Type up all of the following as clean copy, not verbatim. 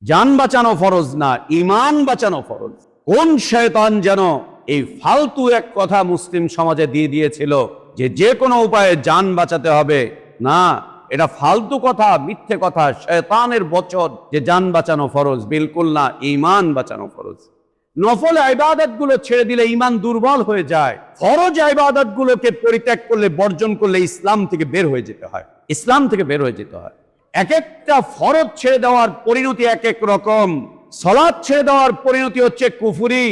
জান বাঁচানো ফরজ না, ঈমান বাঁচানো ফরজ। কোন শয়তান যেন এই ফালতু এক কথা মুসলিম সমাজে দিয়ে দিয়েছিল যে কোনো উপায়ে জান বাঁচাতে হবে। না, এটা ফালতু কথা, মিথ্যে কথা, শয়তানের বচন যে জান বাঁচানো ফরজ। বিলকুল না, ঈমান বাঁচানো ফরজ। নফল ইবাদত গুলো ছেড়ে দিলে ঈমান দুর্বল হয়ে যায়। ফরজ ইবাদত গুলোকে পরিত্যাগ করলে, বর্জন করলে ইসলাম থেকে বের হয়ে যেতে হয়, ইসলাম থেকে বের হয়ে যেতে হয়। এক একটা ফরজ ছেড়ে দেওয়ার পরিণতি এক এক রকম। সালাত ছেড়ে দেওয়ার পরিণতি হচ্ছে কুফরি।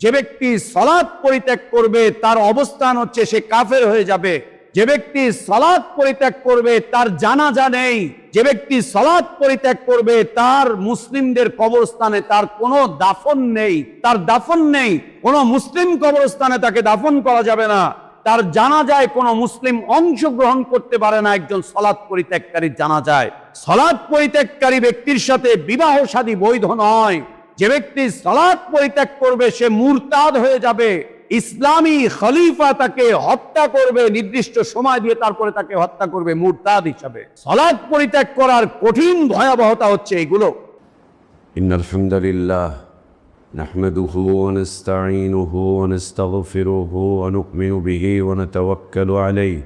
যে ব্যক্তি সালাত পরিত্যাগ করবে তার অবস্থান হচ্ছে সে কাফের হয়ে যাবে। যে ব্যক্তি সালাত পরিত্যাগ করবে তার জানাজা নেই। যে ব্যক্তি সালাত পরিত্যাগ করবে তার মুসলিমদের কবরস্থানে তার কোনো দাফন নেই, তার দাফন নেই। কোনো মুসলিম কবরস্থানে তাকে দাফন করা যাবে না। তার জানাজায় কোনো মুসলিম অংশগ্রহণ করতে পারে না একজন সালাত পরিত্যাগকারীর জানাজায়। সালাত পরিত্যাগকারী ব্যক্তির সাথে বিবাহ শাদী বৈধ নয়। যে ব্যক্তি সালাত পরিত্যাগ করবে সে মুরতাদ হয়ে যাবে। ইসলামী খলিফা তাকে হত্যা করবে, নির্দিষ্ট সময় দিয়ে তারপরে তাকে হত্যা করবে মুরতাদ হিসাবে। সালাত পরিত্যাগ করার কঠিন ভয়াবহতা হচ্ছে এগুলো। ইন্নাল হামদুলিল্লাহ নাহমাদুহু ওয়া নাস্তাঈনুহু ওয়া নাস্তাগফিরুহু ওয়া নু'মিনু বিহি ওয়া নাতাওয়াক্কালু আলাইহি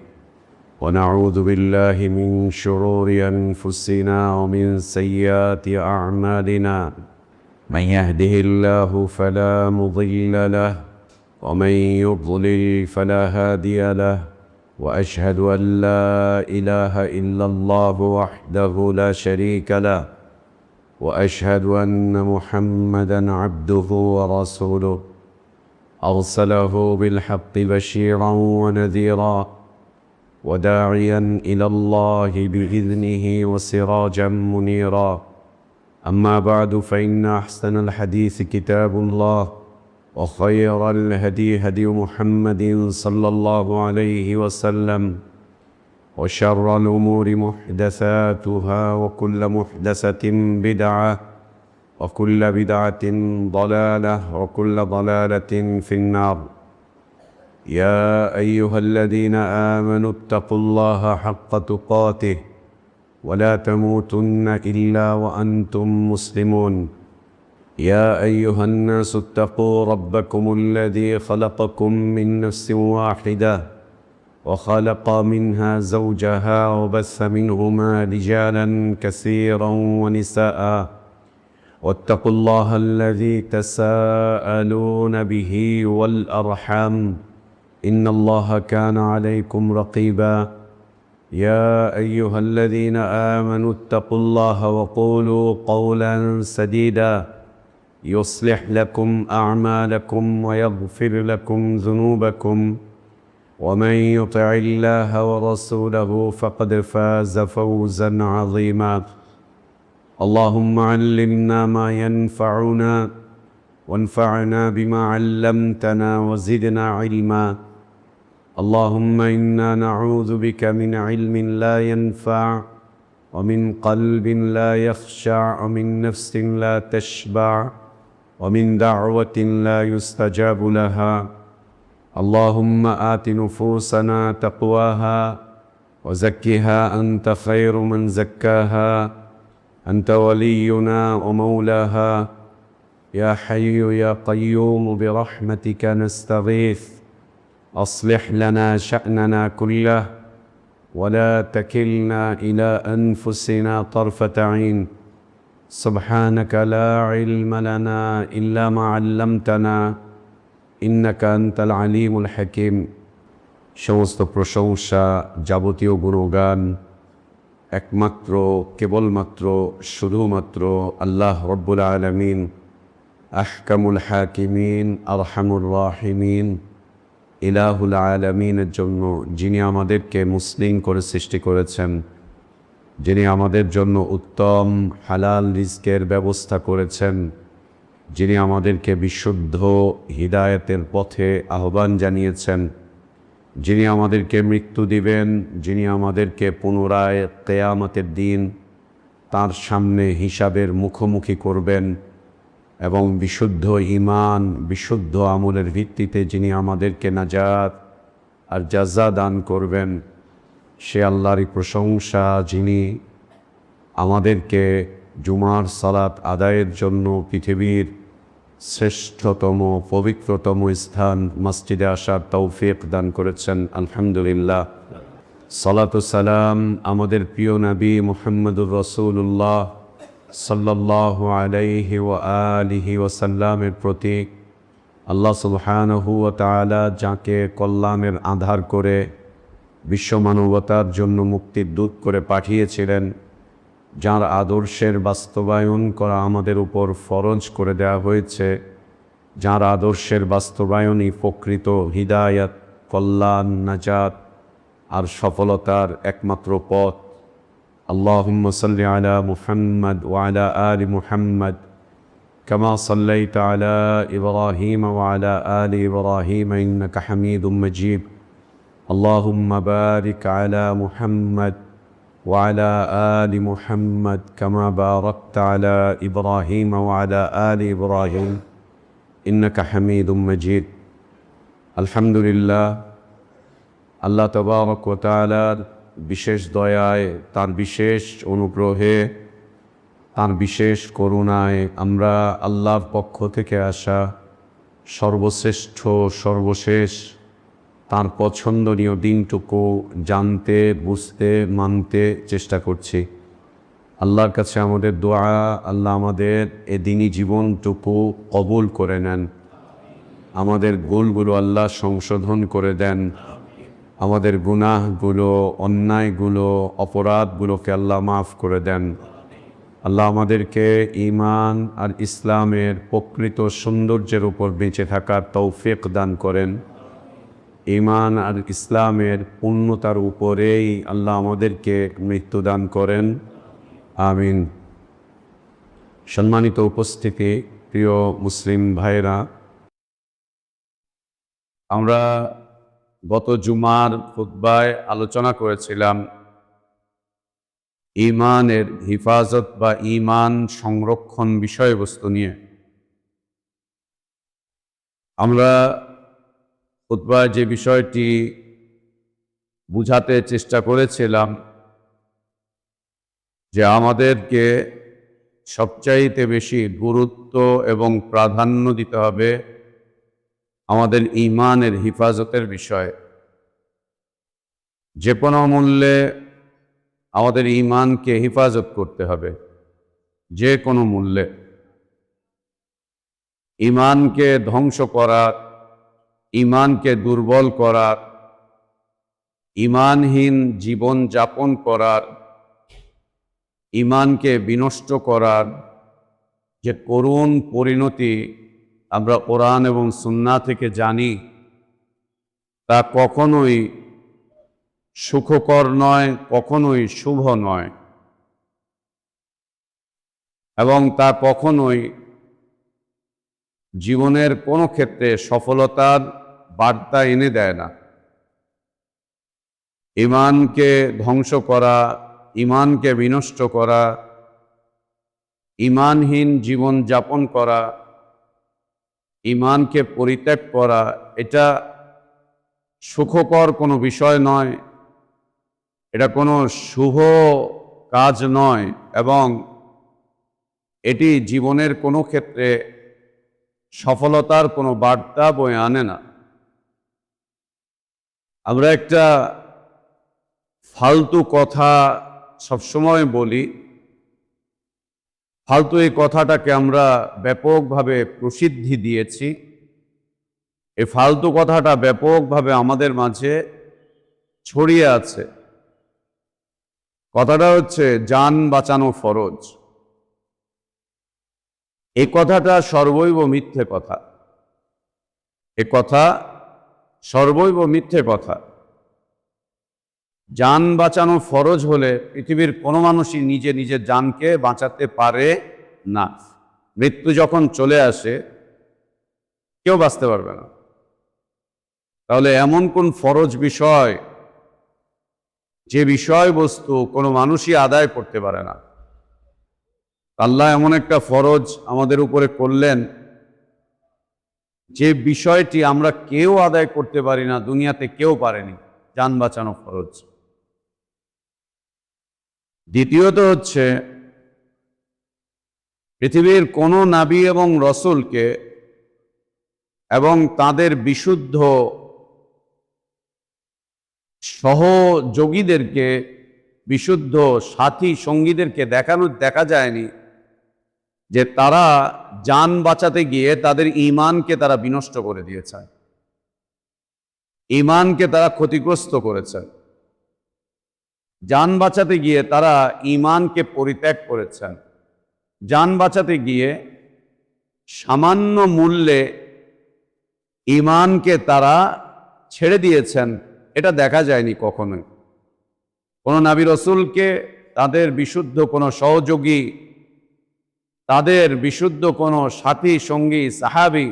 ওয়া নাউযু বিল্লাহি মিন শুরুরি আনফুসিনা ওয়া মিন সাইয়্যাতি আ'মালিনা মান ইয়াহদিহিল্লাহু ফালা মুদিল্লা লাহু ومن يضلل فلا هادي له وأشهد أن لا إله إلا الله وحده لا شريك له وأشهد أن محمدا عبده ورسوله أرسله بالحق بشيرا ونذيرا وداعيا إلى الله بإذنه وسراجا منيرا أما بعد فإن أحسن الحديث كتاب الله وخير الهدي هدي محمد صلى الله عليه وسلم وشر الأمور محدثاتها وكل محدثة بدعة وكل بدعة ضلالة وكل ضلالة في النار. يا أيها الذين آمنوا اتقوا الله حق تقاته ولا تموتن إلا وأنتم مسلمون. يا أيها الناس اتقوا ربكم الذي خلقكم من نفس واحدة وخلق منها زوجها وبث منهما رجالا كثيرا ونساء واتقوا الله الذي تساءلون به والأرحام إن الله كان عليكم رقيبا. يا أيها الذين آمنوا اتقوا الله وقولوا قولا سديدا يصلح لكم أعمالكم ويغفر لكم ذنوبكم ومن يطع الله ورسوله فقد فاز فوزا عظيما. اللهم علمنا ما ينفعنا وانفعنا بما علمتنا وزدنا علما. اللهم إنا نعوذ بك من علم لا ينفع ومن قلب لا يخشع ومن نفس لا تشبع ومن دعوة لا يستجاب لها. اللهم آت نفوسنا تقواها وزكها أنت خير من زكاها أنت ولينا ومولاها. يا حي يا قيوم برحمتك نستغيث أصلح لنا شأننا كله ولا تكلنا إلى أنفسنا طرفة عين. سبحانك لا علم لنا إلا ما علمتنا إنك أنت العليم الحكيم. সমস্ত প্রশংসা, যাবতীয় গুণগান একমাত্র, কেবলমাত্র, শুধুমাত্র আল্লাহ রব্বুল আলামিন, আহকামুল হাকিমিন, আরহামুর রাহিমিন, ইলাহুল আলামিনের জন্য, যিনি আমাদেরকে মুসলিম করে সৃষ্টি করেছেন, যিনি আমাদের জন্য উত্তম হালাল রিজকের ব্যবস্থা করেছেন, যিনি আমাদেরকে বিশুদ্ধ হিদায়াতের পথে আহ্বান জানিয়েছেন, যিনি আমাদেরকে মৃত্যু দিবেন, যিনি আমাদেরকে পুনরায় কিয়ামতের দিন তার সামনে হিসাবের মুখোমুখি করবেন এবং বিশুদ্ধ ঈমান, বিশুদ্ধ আমলের ভিত্তিতে যিনি আমাদেরকে নাজাত আর জাযা দান করবেন, সে আল্লাহরই প্রশংসা যিনি আমাদেরকে জুমার সালাত আদায়ের জন্য পৃথিবীর শ্রেষ্ঠতম পবিত্রতম স্থান মসজিদে আসার তৌফিক দান করেছেন। আলহামদুলিল্লাহ। সালাতু সালাম আমাদের প্রিয় নবী মুহাম্মদুর রাসূলুল্লাহ সাল্লাল্লাহু আলাইহি ওয়া আলিহি ওয়াসাল্লামের প্রতি। আল্লাহ সুবহানাহু ওয়া তাআলা যাকে কল্যাণের আধার করে বিশ্ব মানবতার জন্য মুক্তির দূত করে পাঠিয়েছিলেন, যার আদর্শের বাস্তবায়ন করা আমাদের উপর ফরজ করে দেওয়া হয়েছে, যার আদর্শের বাস্তবায়নই প্রকৃত হিদায়াত, কল্যাণ, নাজাত আর সফলতার একমাত্র পথ। আল্লাহুম্মা সাল্লি আলা মুহাম্মদ ওয়া আলা আলি মুহাম্মদ কামা সাল্লাইতা আলা ইব্রাহিম ওয়া আলা আলি ইব্রাহিম ইন্নাকা হামিদুম মাজিদ। আল্লাহুম্মা বারিক আলা মুহাম্মদ وعلى آل محمد كما باركت على إبراهيم وعلى آل إبراهيم إنك حميد مجيد। الحمد لله। আল্লাহ তাবারক ওয়া তাআলার বিশেষ দয়ায়, তার বিশেষ অনুগ্রহে, তার বিশেষ করুণায় আমরা আল্লাহর পক্ষ থেকে আসা সর্বশ্রেষ্ঠ সর্বশেষ তার পছন্দনীয় দিনটুকু জানতে, বুঝতে, মানতে চেষ্টা করছি। আল্লাহর কাছে আমাদের দোয়া, আল্লাহ আমাদের এ দিনই জীবনটুকু কবুল করে নেন। আমাদের ভুলগুলো আল্লাহ সংশোধন করে দেন। আমাদের গুনাহগুলো, অন্যায়গুলো, অপরাধগুলোকে আল্লাহ মাফ করে দেন। আল্লাহ আমাদেরকে ঈমান আর ইসলামের প্রকৃত সৌন্দর্যের উপর বেঁচে থাকার তৌফিক দান করেন। ঈমান আর ইসলামের পূর্ণতার উপরেই আল্লাহ আমাদেরকে মৃত্যু দান করেন। আমিন। সম্মানিত উপস্থিতি, প্রিয় মুসলিম ভাইরা, আমরা গত জুমার খুতবায় আলোচনা করেছিলাম ঈমানের হিফাজত বা ঈমান সংরক্ষণ বিষয়বস্তু নিয়ে। আমরা খুতবায় যে বিষয়টি বুঝাতে চেষ্টা করেছিলাম যে আমাদেরকে সবচাইতে বেশি গুরুত্ব এবং প্রাধান্য দিতে হবে আমাদের ঈমানের হিফাজতের বিষয়ে। যে কোনো মূল্যে আমাদের ঈমানকে হিফাজত করতে হবে, যে কোনো মূল্যে। ঈমানকে ধ্বংস করার, ঈমানকে দুর্বল করার, ঈমানহীন জীবন যাপন করার, ঈমানকে বিনষ্ট করার যে করুণ পরিণতি আমরা কোরআন এবং সুন্নাহ থেকে জানি, তা কখনোই সুখকর নয়, কখনোই শুভ নয়, এবং তা কখনোই জীবনের কোনো ক্ষেত্রে সফলতার বার্তা এনে দেয় না। ঈমানকে ধ্বংস করা, ঈমানকে বিনষ্ট করা, ঈমানহীন জীবন যাপন করা, ঈমানকে পরিত্যাগ করা, এটা সুখকর কোনো বিষয় নয়, এটা কোনো শুভ কাজ নয়, এবং এটি জীবনের কোনো ক্ষেত্রে সফলতার কোনো বার্তা বয়ে আনে না। আমরা একটা ফালতু কথা সবসময় বলি, ফালতু এই কথাটাকে আমরা ব্যাপকভাবে প্রসিদ্ধি দিয়েছি। এই ফালতু কথাটা ব্যাপকভাবে আমাদের মাঝে ছড়িয়ে আছে। কথাটা হচ্ছে জান বাঁচানো ফরজ। এই কথাটা সর্বৈব মিথ্যে কথা। এ কথা সর্বৈব মিথ্যে কথা। জান বাঁচানো ফরজ হলে পৃথিবীর কোনো মানুষই নিজে নিজের জানকে বাঁচাতে পারে না। মৃত্যু যখন চলে আসে কেউ বাঁচতে পারবে না। তাহলে এমন কোন ফরজ বিষয়, যে বিষয়বস্তু কোনো মানুষই আদায় করতে পারে না, আল্লাহ এমন একটা ফরজ আমাদের উপরে করলেন যে বিষয়টি আমরা কেউ আদায় করতে পারি না, দুনিয়াতে কেউ পারেনি। জান বাঁচানো ফরজ। দ্বিতীয়ত হচ্ছে পৃথিবীর কোনো নবী এবং রসুলকে এবং তাদের বিশুদ্ধ সহযোগীদেরকে, বিশুদ্ধ সাথী সঙ্গীদেরকে দেখা যায়নি যে তারা জান বাঁচাতে গিয়ে তাদের ঈমানকে তারা বিনষ্ট করে দিয়েছে, ঈমানকে তারা ক্ষতিগ্রস্ত করেছে। জান বাঁচাতে গিয়ে তারা ঈমানকে পরিত্যাগ করেছেন। জান বাঁচাতে গিয়ে সামান্য মূল্যে ঈমানকে তারা ছেড়ে দিয়েছেন, এটা দেখা যায়নি কখনোই। কোনো নবী রসুলকে, তাদের বিশুদ্ধ কোনো সহযোগী, তাদের বিশুদ্ধ কোনো সাথী সঙ্গী সাহাবী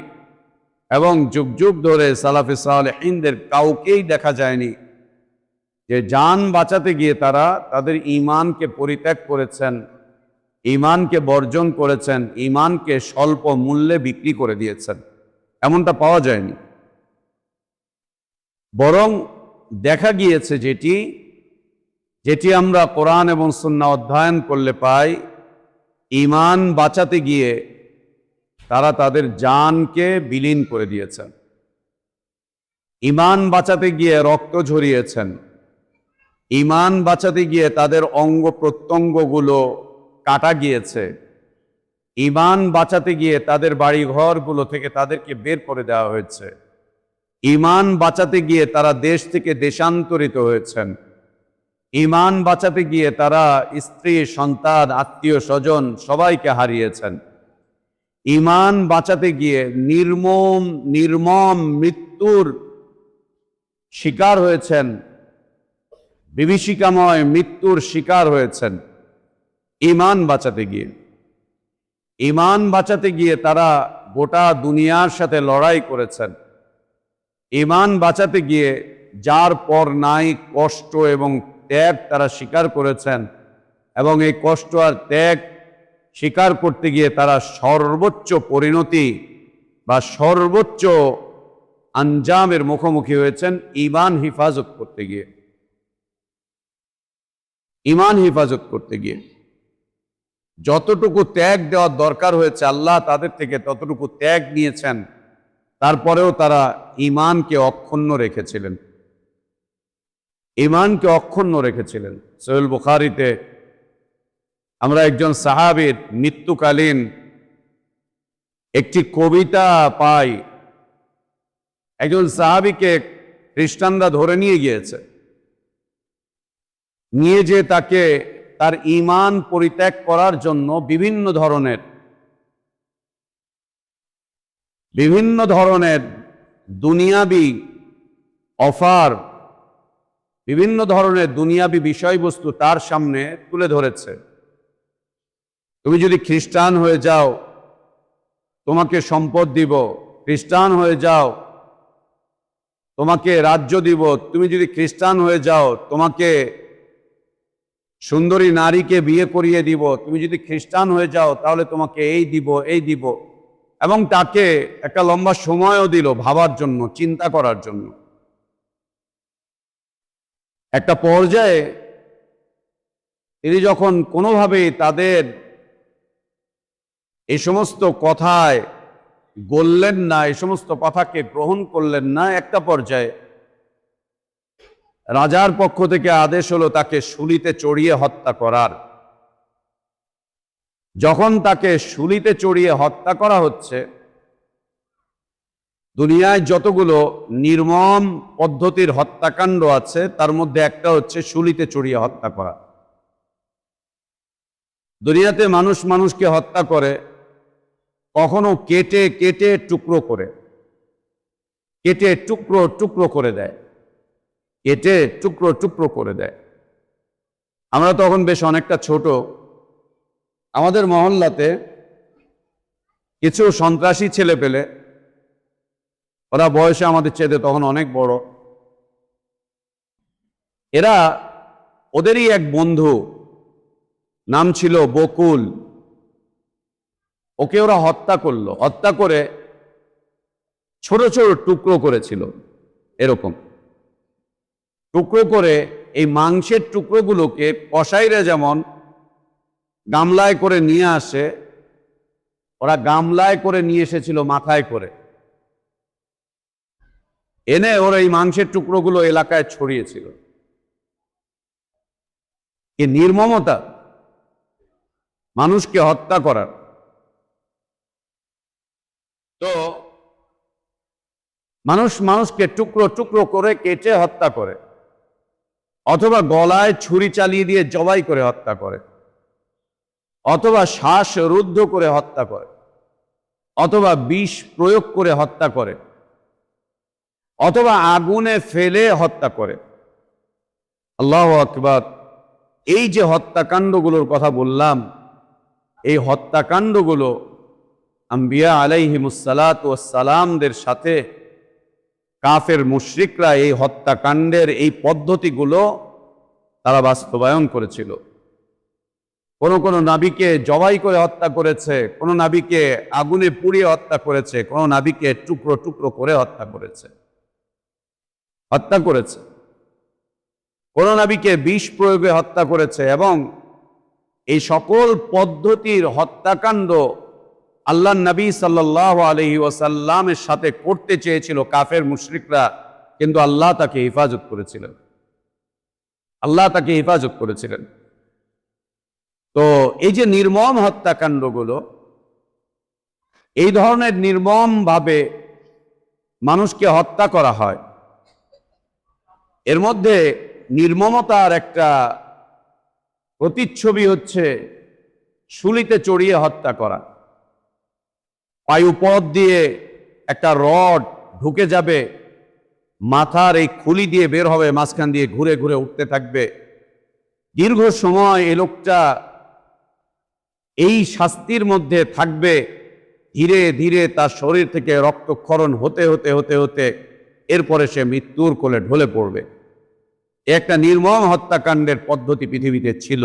এবং যুগ যুগ ধরে সালাফে সালেহিনদের কাউকেই দেখা যায়নি যে জান বাঁচাতে গিয়ে তারা তাদের ঈমানকে পরিত্যাগ করেছেন, ঈমানকে বর্জন করেছেন, ঈমানকে স্বল্প মূল্যে বিক্রি করে দিয়েছেন। এমনটা পাওয়া যায়নি। বরং দেখা গিয়েছে যেটি আমরা কোরআন এবং সুন্নাহ অধ্যয়ন করলে পাই, ঈমান বাঁচাতে গিয়ে তারা তাদের জানকে বিলীন করে দিয়েছেন, ঈমান বাঁচাতে গিয়ে রক্ত ঝরিয়েছেন, ঈমান বাঁচাতে গিয়ে তাদের অঙ্গ প্রত্যঙ্গগুলো কাটা গিয়েছে, ঈমান বাঁচাতে গিয়ে তাদের বাড়ি ঘরগুলো থেকে তাদেরকে বের করে দেওয়া হয়েছে, ঈমান বাঁচাতে গিয়ে তারা দেশ থেকে দেশান্তরিত হয়েছেন, ঈমান বাঁচাতে গিয়ে তারা স্ত্রী সন্তান আত্মীয় স্বজন সবাইকে হারিয়েছেন, ঈমান বাঁচাতে গিয়ে নির্মম মৃত্যুর শিকার হয়েছেন, বিভীষিকাময় মৃত্যুর শিকার হয়েছেন। ঈমান বাঁচাতে গিয়ে, ঈমান বাঁচাতে গিয়ে তারা গোটা দুনিয়ার সাথে লড়াই করেছেন। ঈমান বাঁচাতে গিয়ে যার পর নাই কষ্ট এবং ত্যাগ তারা স্বীকার করেছেন, এবং এই কষ্ট আর ত্যাগ স্বীকার করতে গিয়ে তারা সর্বোচ্চ পরিণতি বা সর্বোচ্চ আঞ্জামের মুখোমুখি হয়েছেন ঈমান হিফাজত করতে গিয়ে। ঈমান হিফাজত করতে গিয়ে যতটুকু ত্যাগ দেওয়ার দরকার হয়েছে আল্লাহ তাদের থেকে ততটুকু ত্যাগ নিয়েছেন, তারপরেও তারা ঈমানকে অক্ষুণ্ণ রেখেছিলেন, ঈমানকে অক্ষুণ্ণ রেখেছিলেন। সহিহ বুখারীতে আমরা একজন সাহাবীর মৃত্যুকালীন একটি কবিতা পাই। একজন সাহাবীকে খ্রিস্টানরা ধরে নিয়ে গিয়েছে, নিয়ে যে তাকে তার ঈমান পরিত্যাগ করার জন্য বিভিন্ন ধরনের দুনিয়াবি অফার, বিভিন্ন ধরনের দুনিয়াবি বিষয়বস্তু তার সামনে তুলে ধরেছে। তুমি যদি খ্রিস্টান হয়ে যাও তোমাকে সম্পদ দিব, খ্রিস্টান হয়ে যাও তোমাকে রাজ্য দিব, তুমি যদি খ্রিস্টান হয়ে যাও তোমাকে সুন্দরী নারীকে বিয়ে করিয়ে দিব, তুমি যদি খ্রিস্টান হয়ে যাও তাহলে তোমাকে এই দিব, এবং তাকে একটা লম্বা সময়ও দিল ভাবার জন্য, চিন্তা করার জন্য। একটা পর্যায়ে তিনি যখন কোনোভাবেই তাদের এই সমস্ত কথায় গললেন না, এই সমস্ত কথাকে গ্রহণ করলেন না, একটা পর্যায়ে রাজার পক্ষ থেকে আদেশ হলো তাকে শুলিতে চড়িয়ে হত্যা করার। যখন তাকে শুলিতে চড়িয়ে হত্যা করা হচ্ছে, দুনিয়ায় যতগুলো নির্মম পদ্ধতির হত্যাকাণ্ড আছে তার মধ্যে একটা হচ্ছে শুলিতে চড়িয়ে হত্যা করা। দুনিয়াতে মানুষ মানুষকে হত্যা করে, কখনো কেটে কেটে টুকরো করে, কেটে টুকরো টুকরো করে দেয়, কেটে টুকরো টুকরো করে দেয়। আমরা তখন বেশ অনেকটা ছোট, আমাদের মহল্লাতে কিছু সন্ত্রাসী ছেলে পেলে, ওরা বয়সে আমাদের চেয়ে তখন অনেক বড়, এরা ওদেরই এক বন্ধু, নাম ছিল বকুল, ওকে ওরা হত্যা করলো। হত্যা করে ছোট ছোট টুকরো করেছিল, এরকম টুকরো করে এই মাংসের টুকরোগুলোকে কসাইরা যেমন গামলায় করে নিয়ে আসে, ওরা গামলায় করে নিয়ে এসেছিল, মাথায় করে এনে ওরা এই মাংসের টুকরোগুলো এলাকায় ছড়িয়েছিল। কি নির্মমতা মানুষকে হত্যা করার। তো মানুষকে টুকরো টুকরো করে কেটে হত্যা করে, অথবা গলায় ছুরি চালিয়ে দিয়ে জবাই করে হত্যা করে, অথবা শ্বাস রুদ্ধ করে হত্যা করে, অথবা বিষ প্রয়োগ করে হত্যা করে, অথবা আগুনে ফেলে হত্যা করে। আল্লাহু আকবার। এই যে হত্যাকাণ্ডগুলোর কথা বললাম, এই হত্যাকাণ্ডগুলো আম্বিয়া আলাইহিমুসসালাতু ওয়াসসালামদের সাথে কাফের মুশরিকরা এই হত্যাকাণ্ডের এই পদ্ধতিগুলো তারা বাস্তবায়ন করেছিল। কোন নবীকে জবাই করে হত্যা করেছে, কোন নবীকে আগুনে পুড়িয়ে হত্যা করেছে, কোন নবীকে টুকরো টুকরো করে হত্যা করেছে। কোন নবীকে বিষ প্রয়োগে হত্যা করেছে। এবং এই সকল পদ্ধতির হত্যাকাণ্ড আল্লাহ নবী সাল্লাল্লাহু আলাইহি ওয়াসাল্লামের সাথে করতে চেয়েছিল কাফের মুশরিকরা, কিন্তু আল্লাহ তাকে হেফাজত করেছিলেন। তো এই যে নির্মম হত্যাকাণ্ডগুলো, এই ধরনের নির্মম ভাবে মানুষকে হত্যা করা হয়, এর মধ্যে নির্মমতার একটা প্রতিচ্ছবি হচ্ছে শুলিতে চড়িয়ে হত্যা করা। পায়ুপথ দিয়ে একটা রড ঢুকে যাবে, মাথার এই খুলি দিয়ে বের হবে, মাঝখান দিয়ে ঘুরে ঘুরে উঠতে থাকবে। দীর্ঘ সময় এই লোকটা এই শাস্তির মধ্যে থাকবে। ধীরে ধীরে তার শরীর থেকে রক্তক্ষরণ হতে হতে হতে হতে এরপরে সে মৃত্যুর কোলে ঢলে পড়বে। একটা নির্মম হত্যাকাণ্ডের পদ্ধতি পৃথিবীতে ছিল।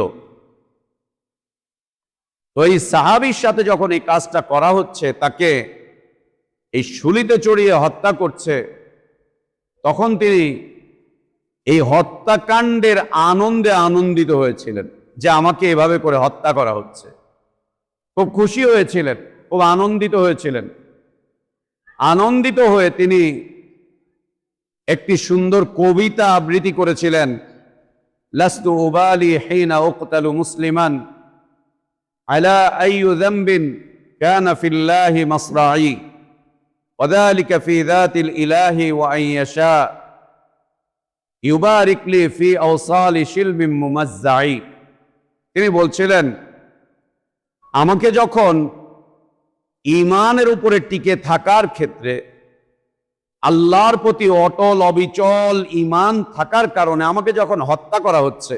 তো এই সাহাবীর সাথে যখন এই কাজটা করা হচ্ছে, তাকে এই শুলিতে চড়িয়ে হত্যা করছে, তখন তিনি এই হত্যাকাণ্ডের আনন্দে আনন্দিত হয়েছিলেন যে আমাকে এভাবে করে হত্যা করা হচ্ছে। খুব খুশি হয়েছিলেন, খুব আনন্দিত হয়েছিলেন। আনন্দিত হয়ে তিনি একটি সুন্দর কবিতা আবৃত্তি করেছিলেন, লাস্তু উবালি হিনা উকতালু মুসলিমান আলা আইয়ু যামবিন কানা ফিল্লাহি মাসরাই ওয়াযালিকা ফি যাতিল ইলাহি ওয়া আন ইয়াশা ইউবারিক লি ফি আওসালি শিলবিন মুমাজ্জাই। তিনি বলছিলেন, আমাকে যখন ঈমানের উপরে টিকে থাকার ক্ষেত্রে, আল্লাহর প্রতি অটল অবিচল ঈমান থাকার কারণে আমাকে যখন হত্যা করা হচ্ছে,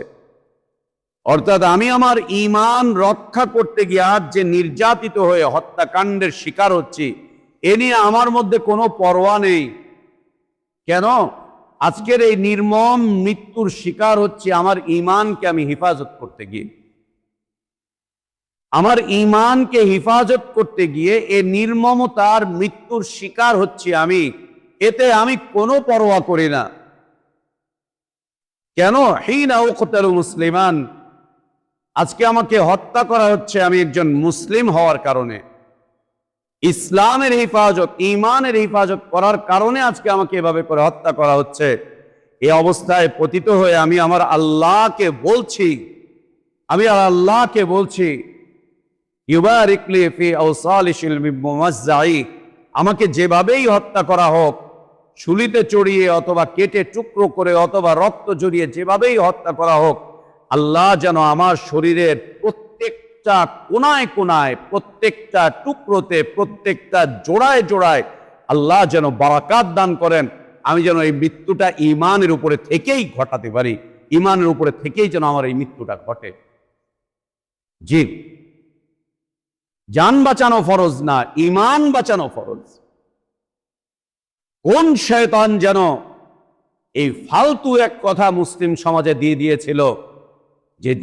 অর্থাৎ আমি আমার ঈমান রক্ষা করতে গিয়ে আজ যে নির্যাতিত হয়ে হত্যাকাণ্ডের শিকার হচ্ছি, এ নিয়ে আমার মধ্যে কোনো পরোয়া নেই। কেন? আজকের এই নির্মম মৃত্যুর শিকার হচ্ছে আমার ঈমানকে আমি হেফাজত করতে গিয়ে। আমার ঈমানকে হেফাজত করতে গিয়ে এ নির্মমতার মৃত্যুর শিকার হচ্ছি আমি, এতে আমি কোনো পরোয়া করি না। কেন? হিনা উকতালু মুসলিমান, আজকে আমাকে হত্যা করা হচ্ছে আমি একজন মুসলিম হওয়ার কারণে, ইসলামের হেফাজত, ঈমানের হেফাজত করার কারণে আজকে আমাকে এভাবে করে হত্যা করা হচ্ছে। এই অবস্থায় পতিত হয়ে আমি আমার আল্লাহকে বলছি ইউবারিক লি ফি আওসালি শিলবিন মুমাজ্জাই, আমাকে যেভাবেই হত্যা করা হোক, শুলিতে চড়িয়ে অথবা কেটে টুকরো করে অথবা রক্ত জড়িয়ে যেভাবেই হত্যা করা হোক, আল্লাহ যেন আমার শরীরের প্রত্যেকটা কোনায় কোনায়, প্রত্যেকটা টুকরোতে, প্রত্যেকটা জোড়ায় জোড়ায় আল্লাহ যেন বারাকাত দান করেন। আমি যেন এই মৃত্যুটা ঈমানের উপরে থেকেই ঘটাতে পারি, ঈমানের উপরে থেকেই যেন আমার এই মৃত্যুটা ঘটে। জি, জান বাঁচানো ফরজ না, ঈমান বাঁচানো ফরজ। কোন শয়তান যেন এই ফালতু এক কথা মুসলিম সমাজে দিয়ে দিয়েছিল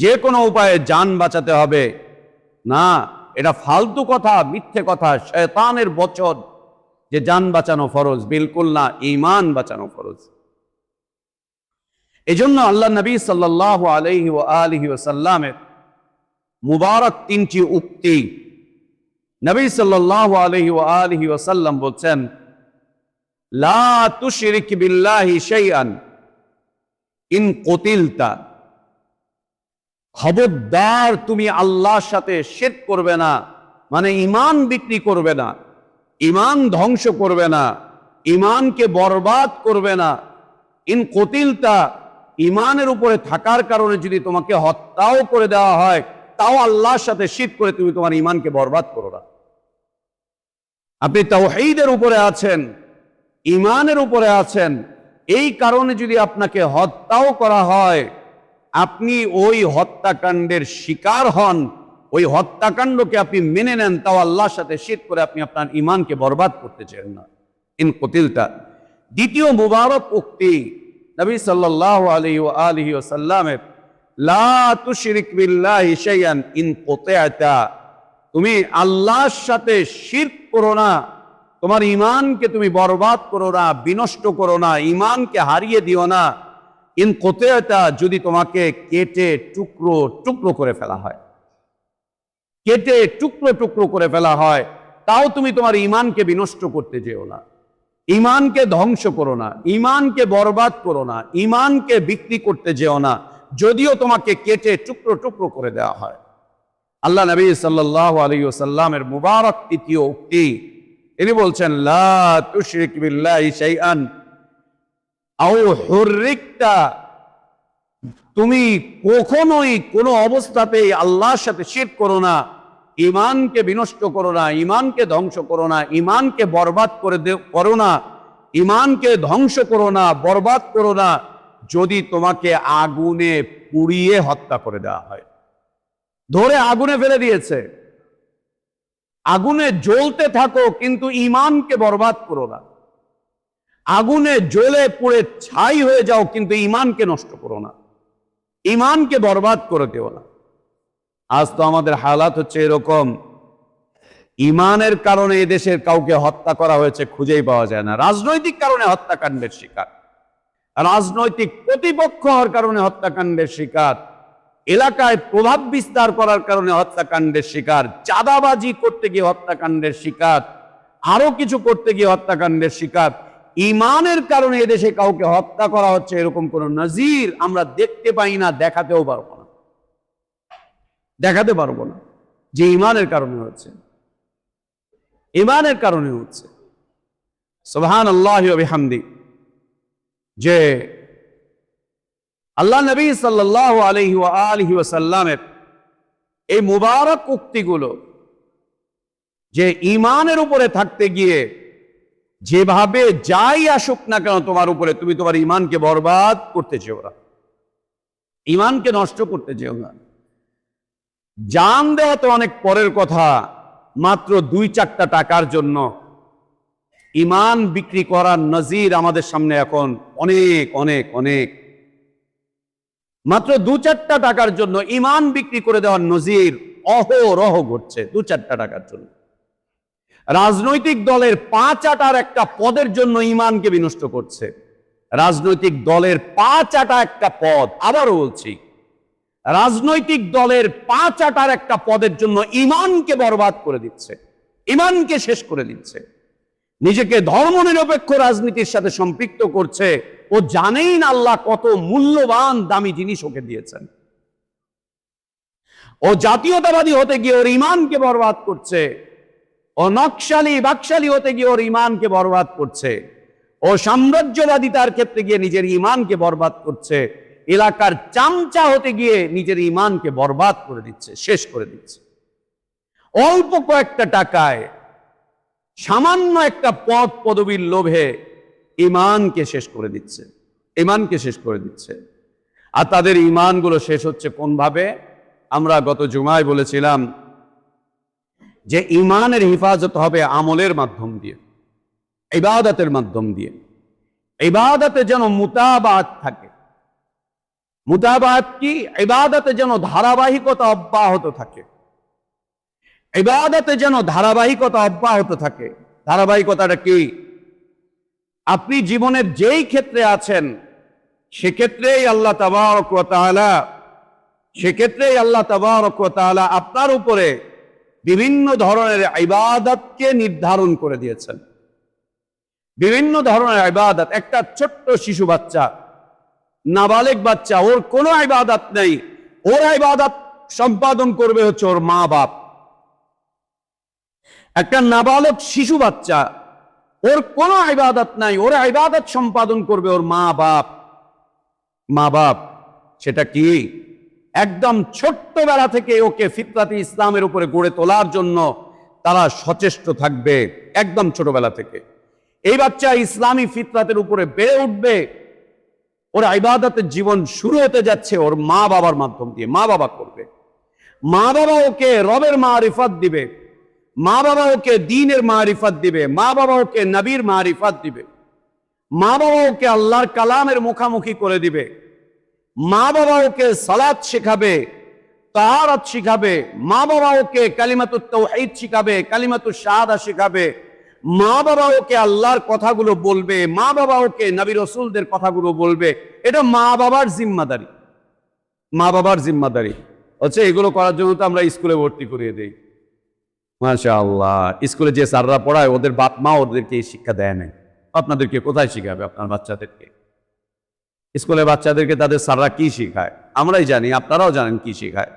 যে কোনো উপায়ে জান বাঁচাতে হবে। না, এটা ফালতু কথা, মিথ্যে কথা, শয়তানের বচন যে জান বাঁচানো ফরজ। বিলকুল না, ঈমান বাঁচানো ফরজ। এজন্য আল্লাহ নবী সাল্লাল্লাহু আলাইহি ওয়া আলিহি ওয়াসাল্লামের মুবারক তিনটি উক্তি নবী সাল্লাল্লাহু আলাইহি ওয়া আলিহি ওয়াসাল্লাম বলছেন, লা তুশরিক বিল্লাহি শাইআন ইন কুতিলতা, খবরদার তুমি আল্লাহর সাথে শিরক করবে না, মানে ঈমান বিক্রি করবে না, ঈমান ধ্বংস করবে না, ঈমানকে বরবাদ করবে না। ইন কুতিলতা, ঈমানের উপরে থাকার কারণে যদি তোমাকে হত্যাও করে দেওয়া হয়, তাও আল্লাহর সাথে শিরক করে তুমি তোমার ঈমানকে বরবাদ করো না। আপনি তাওহীদের উপরে আছেন, ঈমানের উপরে আছেন, এই কারণে যদি আপনাকে হত্যাও করা হয়, আপনি ওই হত্যাকাণ্ডের শিকার হন, ওই হত্যাকাণ্ডকে আপনি মেনে নেন, তাও আল্লাহর সাথে শিরক করে আপনি আপনার ঈমানকে বরবাদ করতে চান না। ইন কুতিলতা। দ্বিতীয় মুবারক উক্তি নবী সাল্লাল্লাহু আলাইহি ওয়া আলিহি ওয়াসাল্লামের, লা তুশরিক বিল্লাহি শাইআন ইন কুতিআতা, তুমি আল্লাহর সাথে শিরক করো না, তোমার ঈমানকে তুমি বরবাদ করো না, বিনষ্ট করো না, ঈমানকে হারিয়ে দিও না। ইন কুতিআতা, যদি তোমাকে কেটে টুকরো টুকরো করে ফেলা হয়, কেটে টুকরো টুকরো করে ফেলা হয়, তাও তুমি তোমার ঈমানকে বিনষ্ট করতে যেও না, ঈমানকে ধ্বংস করো না, ঈমানকে বরবাদ করো না, ঈমানকে বিক্রি করতে যেও না, যদিও তোমাকে কেটে টুকরো টুকরো করে দেওয়া হয়। আল্লাহ নবী সাল্লাল্লাহু আলাইহি ওয়াসাল্লামের মুবারক তৃতীয় উক্তি, তিনি বলছেন, লা তুশরিক বিল্লাহি শাইআন আও হুররিকতা, তুমি কখনোই কোনো অবস্থাতেই আল্লাহর সাথে শিরক করো না, ঈমানকে বিনষ্ট করো না, ঈমানকে ধ্বংস করো না, ঈমানকে বরবাদ করো না, ঈমানকে ধ্বংস করো না, বরবাদ করো না, যদি তোমাকে আগুনে পুড়িয়ে হত্যা করে দেওয়া হয়। ধরে আগুনে ফেলে দিয়েছে, আগুনে জ্বলতে থাকো, কিন্তু ঈমানকে বরবাদ করো না। আগুনে জ্বলে পুড়ে ছাই হয়ে যাও, কিন্তু ঈমানকে নষ্ট করো না, ঈমানকে বরবাদ করে দিও না। আজ তো আমাদের হালাত হচ্ছে এরকম, ঈমানের কারণে এদেশের কাউকে হত্যা করা হয়েছে খুঁজেই পাওয়া যায় না, রাজনৈতিক কারণে হত্যাকাণ্ডের শিকার, রাজনৈতিক প্রতিপক্ষ হওয়ার কারণে হত্যাকাণ্ডের শিকার, এলাকায় প্রভাব বিস্তার করার কারণে হত্যাকাণ্ডের শিকার, চাঁদাবাজি করতে গিয়ে হত্যাকাণ্ডের শিকার, আরো কিছু করতে গিয়ে হত্যাকাণ্ডের শিকার। ঈমানের কারণে এদেশে কাউকে হত্যা করা হচ্ছে এরকম কোন নজির আমরা দেখতে পাই না, দেখাতেও পারবো না, দেখাতে পারবো না যে ঈমানের কারণে হচ্ছে, ঈমানের কারণে হচ্ছে। সুবহানাল্লাহি ওয়া বিহামদি, যে আল্লাহ নবী সাল্লাল্লাহু আলাইহি ওয়া আলিহি ওয়াসাল্লামের এই মুবারক উক্তিগুলো, যে ঈমানের উপরে থাকতে গিয়ে যেভাবে যাই আসুক না কেন তোমার উপরে, তুমি তোমার ঈমানকে বরবাদ করতে চেও না, ঈমানকে নষ্ট করতে চেও না। জান দেওয়া তো অনেক পরের কথা, মাত্র 2-4টা টাকার জন্য ঈমান বিক্রি করার নজির আমাদের সামনে এখন অনেক অনেক অনেক। মাত্র 2-4টা টাকার জন্য ঈমান বিক্রি করে দেওয়ার নজির অহরহ ঘটছে, 2-4টা টাকার জন্য। রাজনৈতিক দলের 5 আটার একটা পদের জন্য ঈমানকে বিনষ্ট করছে, রাজনৈতিক দলের 5 আটা একটা পদ, আবারও বলছি, রাজনৈতিক দলের 5 আটার একটা পদের জন্য ঈমানকে বরবাদ করে দিচ্ছে, ঈমানকে শেষ করে দিচ্ছে, নিজেকে ধর্মনিরপেক্ষ রাজনীতির সাথে সম্পৃক্ত করছে। ও জানেই না আল্লাহ কত মূল্যবান দামি জিনিস ওকে দিয়েছেন। ও জাতীয়তাবাদী হতে গিয়ে ওর ঈমানকে বরবাদ করছে, ও নকশালি বাকশালী হতে গিয়ে ওর ঈমানকে বরবাদ করছে, ও সাম্রাজ্যবাদিতার ক্ষেত্রে গিয়ে নিজের ঈমানকে বরবাদ করছে, এলাকার চামচা হতে গিয়ে নিজের ঈমানকে বরবাদ করে দিচ্ছে, শেষ করে দিচ্ছে। অল্প কয়েকটা টাকায়, সামান্য একটা পদ পদবীর লোভে ঈমানকে শেষ করে দিচ্ছে, ঈমানকে শেষ করে দিচ্ছে। আর তাদের ঈমানগুলো শেষ হচ্ছে কোন ভাবে? আমরা গত জুমায় বলেছিলাম যে ঈমানের হিফাজত হবে আমলের মাধ্যম দিয়ে, ইবাদতের মাধ্যম দিয়ে। ইবাদতে যেন মুতাবাত থাকে, মুতাবাত কি? ইবাদতে যেন ধারাবাহিকতা অব্যাহত থাকে, ইবাদতে যেন ধারাবাহিকতা অব্যাহত থাকে। ধারাবাহিকতাটা কি? আপনি জীবনের যেই ক্ষেত্রে আছেন সেক্ষেত্রেই আল্লাহ তাবারক ওয়া তাআলা আপনার উপরে বিভিন্ন ধরনের ইবাদতকে নির্ধারণ করে দিয়েছেন। বিভিন্ন ধরনের ইবাদত। একটা ছোট্ট শিশু বাচ্চা, নাবালেগ বাচ্চা, ওর কোনো ইবাদত নেই, ওর ইবাদত সম্পাদন করবে হচ্ছে ওর মা বাপ। একটা নাবালক শিশু বাচ্চা, ওর কোনো ইবাদত নাই, ওর ইবাদত সম্পাদন করবে ওর মা বাপ। মা বাপ সেটা কি? একদম ছোট্টবেলা থেকে ওকে ফিতরাতে ইসলামের উপরে গড়ে তোলার জন্য তারা সচেষ্ট থাকবে একদম ছোটবেলা থেকে। এই বাচ্চা ইসলামী ফিতরাতের উপরে বেড়ে উঠবে, ওর ইবাদতের জীবন শুরু হতে যাচ্ছে ওর মা বাবার মাধ্যম দিয়ে। মা বাবা করবে, মা বাবা ওকে রবের মারিফাত দিবে, মা বাবা ওকে দ্বীনের মারিফাত দিবে, মা বাবা ওকে নবীর মারিফাত দিবে, মা বাবা ওকে আল্লাহর কালামের মুখামুখি করে দিবে, মা বাবা ওকে সালাত শেখাবে, তাহারাত শিখাবে, মা বাবা ওকে কালিমাতুত তাওহীদ শিখাবে, কালিমাতুশ শাহাদা শিখাবে, মা বাবা ওকে আল্লাহর কথাগুলো বলবে, মা বাবা ওকে নবী রাসূলদের কথাগুলো বলবে। এটা মা বাবার জিম্মাদারি, মা বাবার জিম্মাদারি হচ্ছে। এগুলো করার জন্য তো আমরা স্কুলে ভর্তি করিয়ে দেই। মাশাআল্লাহ, স্কুলে যে স্যাররা পড়ায় ওদের বাপ মা ওদেরকে এই শিক্ষা দেয় নাই। আপনাদেরকে কোথায় শিখাবে? আপনার বাচ্চাদেরকে স্কুলে বাচ্চাদেরকে তাদের স্যাররা কি শিখায় আমরাই জানি, আপনারাও জানেন কি শিখায়,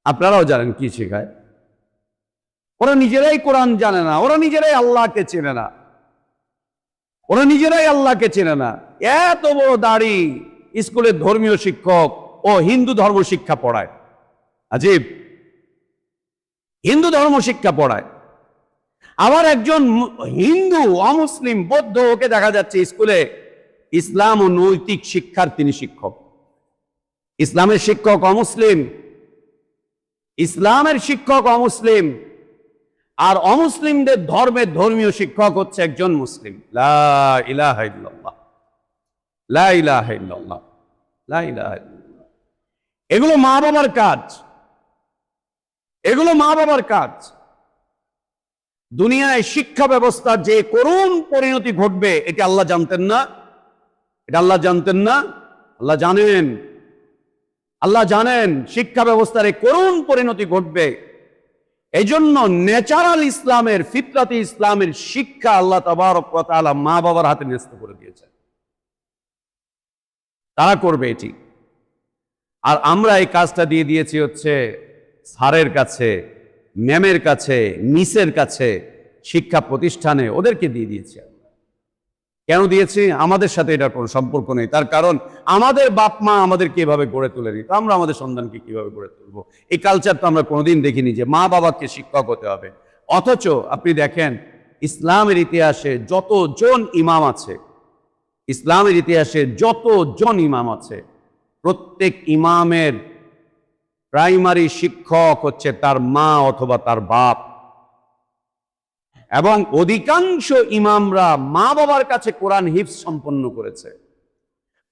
আপনারাও জানেন কি শিখায়। ওরা নিজেরাই কোরআন জানে না, ওরা নিজেরাই আল্লাহকে চেনে না, ওরা নিজেরাই আল্লাহকে চেনে না। এত বড় দাড়ি, স্কুলের ধর্মীয় শিক্ষক ও হিন্দু ধর্ম শিক্ষা পড়ায়। আজীব, হিন্দু ধর্ম শিক্ষা পড়ায়। আবার একজন হিন্দু অমুসলিম বৌদ্ধ, ওকে দেখা যাচ্ছে স্কুলে ইসলাম ও নৈতিক শিক্ষার তিনি শিক্ষক। ইসলামের শিক্ষক অমুসলিম, ইসলামের শিক্ষক অমুসলিম, আর অমুসলিমদের ধর্মের ধর্মীয় শিক্ষক হচ্ছে একজন মুসলিম। লা ইলাহা ইল্লাল্লাহ, লা ইলাহা ইল্লাল্লাহ, লা ইলাহা ইল্লাল্লাহ। এগুলো মা বাবার কাজ, এগুলো মা বাবার কাজ। দুনিয়ায় শিক্ষা ব্যবস্থার যে করুণ পরিণতি ঘটবে এটা আল্লাহ জানতেন না? এটা আল্লাহ জানতেন না? আল্লাহ জানেন, আল্লাহ জানেন শিক্ষা ব্যবস্থার এই করুণ পরিণতি ঘটবে। এই জন্য ন্যাচারাল ইসলামের, ফিতরাতি ইসলামের শিক্ষা আল্লাহ তাবারক ওয়া তাআলা মা বাবার হাতে ন্যস্ত করে দিয়েছেন। তারা করবে এটি। আর আমরা এই কাজটা দিয়ে দিয়েছি হচ্ছে স্যারের কাছে, ম্যামের কাছে, মিসের কাছে, শিক্ষা প্রতিষ্ঠানে ওদেরকে দিয়ে দিয়েছি। কেন দিয়েছি? আমাদের সাথে এটার কোনো সম্পর্ক নেই। তার কারণ আমাদের বাপ মা আমাদেরকে এভাবে গড়ে তুলেনি, তো আমরা আমাদের সন্তানকে কিভাবে গড়ে তুলবো? এই কালচার তো আমরা কোনোদিন দেখিনি যে মা বাবাকে শিক্ষক হতে হবে। অথচ আপনি দেখেন ইসলামের ইতিহাসে যতজন ইমাম আছে, ইসলামের ইতিহাসে যতজন ইমাম আছে, প্রত্যেক ইমামের প্রাইমারি শিক্ষক হচ্ছে তার মা অথবা তার বাপ। এবং অধিকাংশ ইমামরা মা বাবার কাছে কোরআন হিফজ সম্পন্ন করেছে।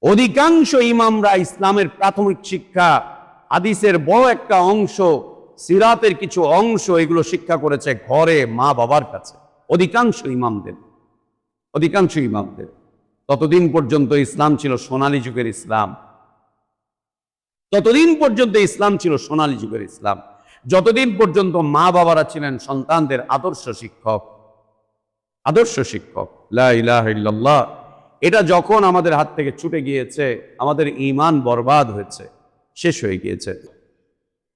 অধিকাংশ ইমামরা ইসলামের প্রাথমিক শিক্ষা, হাদিসের বড় একটা অংশ, সিরাতের কিছু অংশ, এগুলো শিক্ষা করেছে ঘরে মা বাবার কাছে। অধিকাংশ ইমামদের, অধিকাংশ ইমামদের। ততদিন পর্যন্ত ইসলাম ছিল সোনালী যুগের ইসলাম, ততদিন পর্যন্ত ইসলাম ছিল সোনালী যুগের ইসলাম, যতদিন পর্যন্ত মা বাবারা ছিলেন সন্তানদের আদর্শ শিক্ষক, আদর্শ শিক্ষক। লা ইলাহা ইল্লাল্লাহ। এটা যখন আমাদের হাত থেকে ছুটে গিয়েছে, আমাদের ঈমান বরবাদ হয়েছে, শেষ হয়ে গিয়েছে।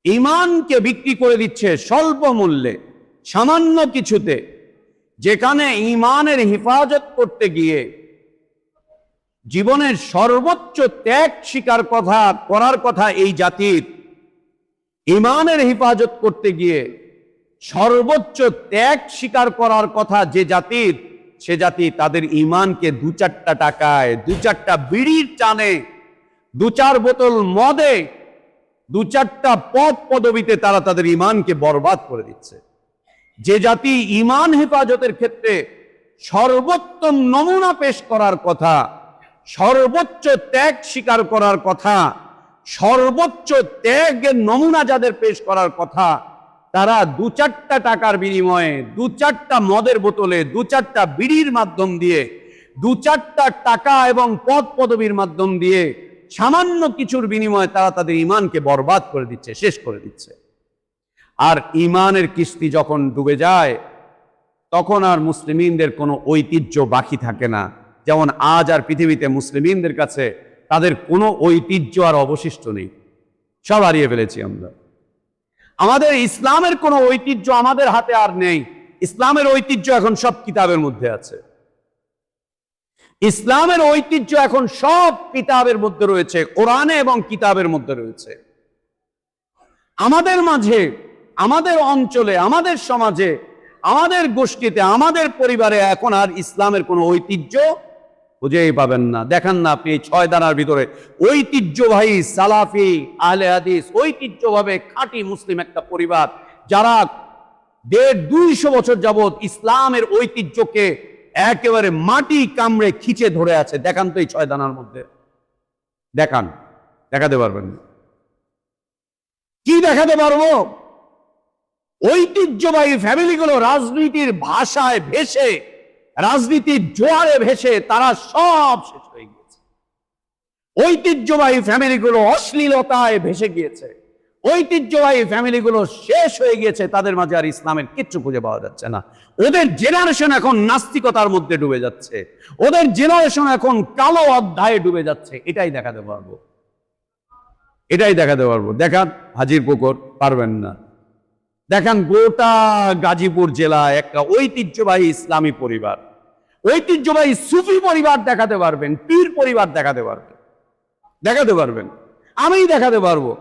ঈমানকে বিক্রি করে দিচ্ছে স্বল্প মূল্যে, সামান্য কিছুতে। যেখানে ঈমানের হেফাজত করতে গিয়ে জীবনের সর্বোচ্চ ত্যাগ স্বীকার করার কথা এই জাতির, ঈমানের হেফাজত করতে গিয়ে সর্বোচ্চ ত্যাগ স্বীকার করার কথা যে জাতির, সে জাতি তাদের ঈমানকে 2-4টা টাকায়, 2-4টা বিড়ির টানে, 2-4 বোতল মদে, 2-4টা পদ পদবিতে তারা তাদের ঈমানকে বরবাদ করে দিচ্ছে। যে জাতি ঈমান হেফাজতের ক্ষেত্রে সর্বোত্তম নমুনা পেশ করার কথা, সর্বোচ্চ ত্যাগ স্বীকার করার কথা, সর্বোচ্চ ত্যাগের নমুনা যাদের পেশ করার কথা, তারা 2-4টা টাকার বিনিময়ে, 2-4টা মদের বোতলে, 2-4টা বিড়ির মাধ্যম দিয়ে, 2-4টা টাকা এবং পদ পদবীর মাধ্যম দিয়ে, সামান্য কিছুর বিনিময়ে তারা তাদের ঈমানকে বরবাদ করে দিচ্ছে, শেষ করে দিচ্ছে। আর ইমানের কিস্তি যখন ডুবে যায় তখন আর মুসলিমিনদের কোনো ঐতিহ্য বাকি থাকে না। যেমন আজ আর পৃথিবীতে মুসলিমিনদের কাছে তাদের কোনো ঐতিহ্য আর অবশিষ্ট নেই, সব হারিয়ে ফেলেছি আমরা। আমাদের ইসলামের কোনো ঐতিহ্য আমাদের হাতে আর নেই। ইসলামের ঐতিহ্য এখন সব কিতাবের মধ্যে আছে। ইসলামের ঐতিহ্য এখন সব কিতাবের মধ্যে রয়েছে, কোরআনে এবং কিতাবের মধ্যে রয়েছে। আমাদের মাঝে, আমাদের অঞ্চলে, আমাদের সমাজে, আমাদের গোষ্ঠীতে, আমাদের পরিবারে এখন আর ইসলামের কোনো ঐতিহ্য খুঁজেই পাবেন না। দেখেন না আপনি 6 দানার ভিতরে ঐতিহ্যবাহী সালাফি আহলে হাদিস, ঐতিহ্যভাবে খাঁটি মুসলিম একটা পরিবার, যারা 150-200 বছর যাবৎ ইসলামের ঐতিহ্যকে একেবারে মাটি কামড়ে খিচে ধরে আছে। দেখান তো এই 6 দানার মধ্যে, দেখান, দেখাতে পারবেন না। কি দেখাতে পারবো? ঐতিহ্যবাহী ফ্যামিলিগুলো রাজনীতির ভাষায় ভেসে, রাজনীতির জোয়ারে ভেসে তারা সব শেষ হয়ে গিয়েছে। ঐতিহ্যবাহী ফ্যামিলিগুলো অশ্লীলতায় ভেসে গিয়েছে। ঐতিহ্যবাহী ফ্যামিলিগুলো শেষ হয়ে গিয়েছে, তাদের মাঝে আর ইসলামের কিচ্ছু খুঁজে পাওয়া যাচ্ছে না। ওদের জেনারেশন এখন নাস্তিকতার মধ্যে ডুবে যাচ্ছে, ওদের জেনারেশন এখন কালো অধ্যায়ে ডুবে যাচ্ছে। এটাই দেখাতে পারবো, এটাই দেখাতে পারবো। দেখান হাজিরপুকুর, পারবেন না। দেখেন গোটা গাজীপুর জেলায় একটা ঐতিহ্যবাহী ইসলামী পরিবার, ঐতিহ্যবাহী সুফি পরিবার দেখাতে পারবেন, পীর পরিবার দেখাতে পারবেন, দেখাতে পারবেন। আমি দেখাতে পারবো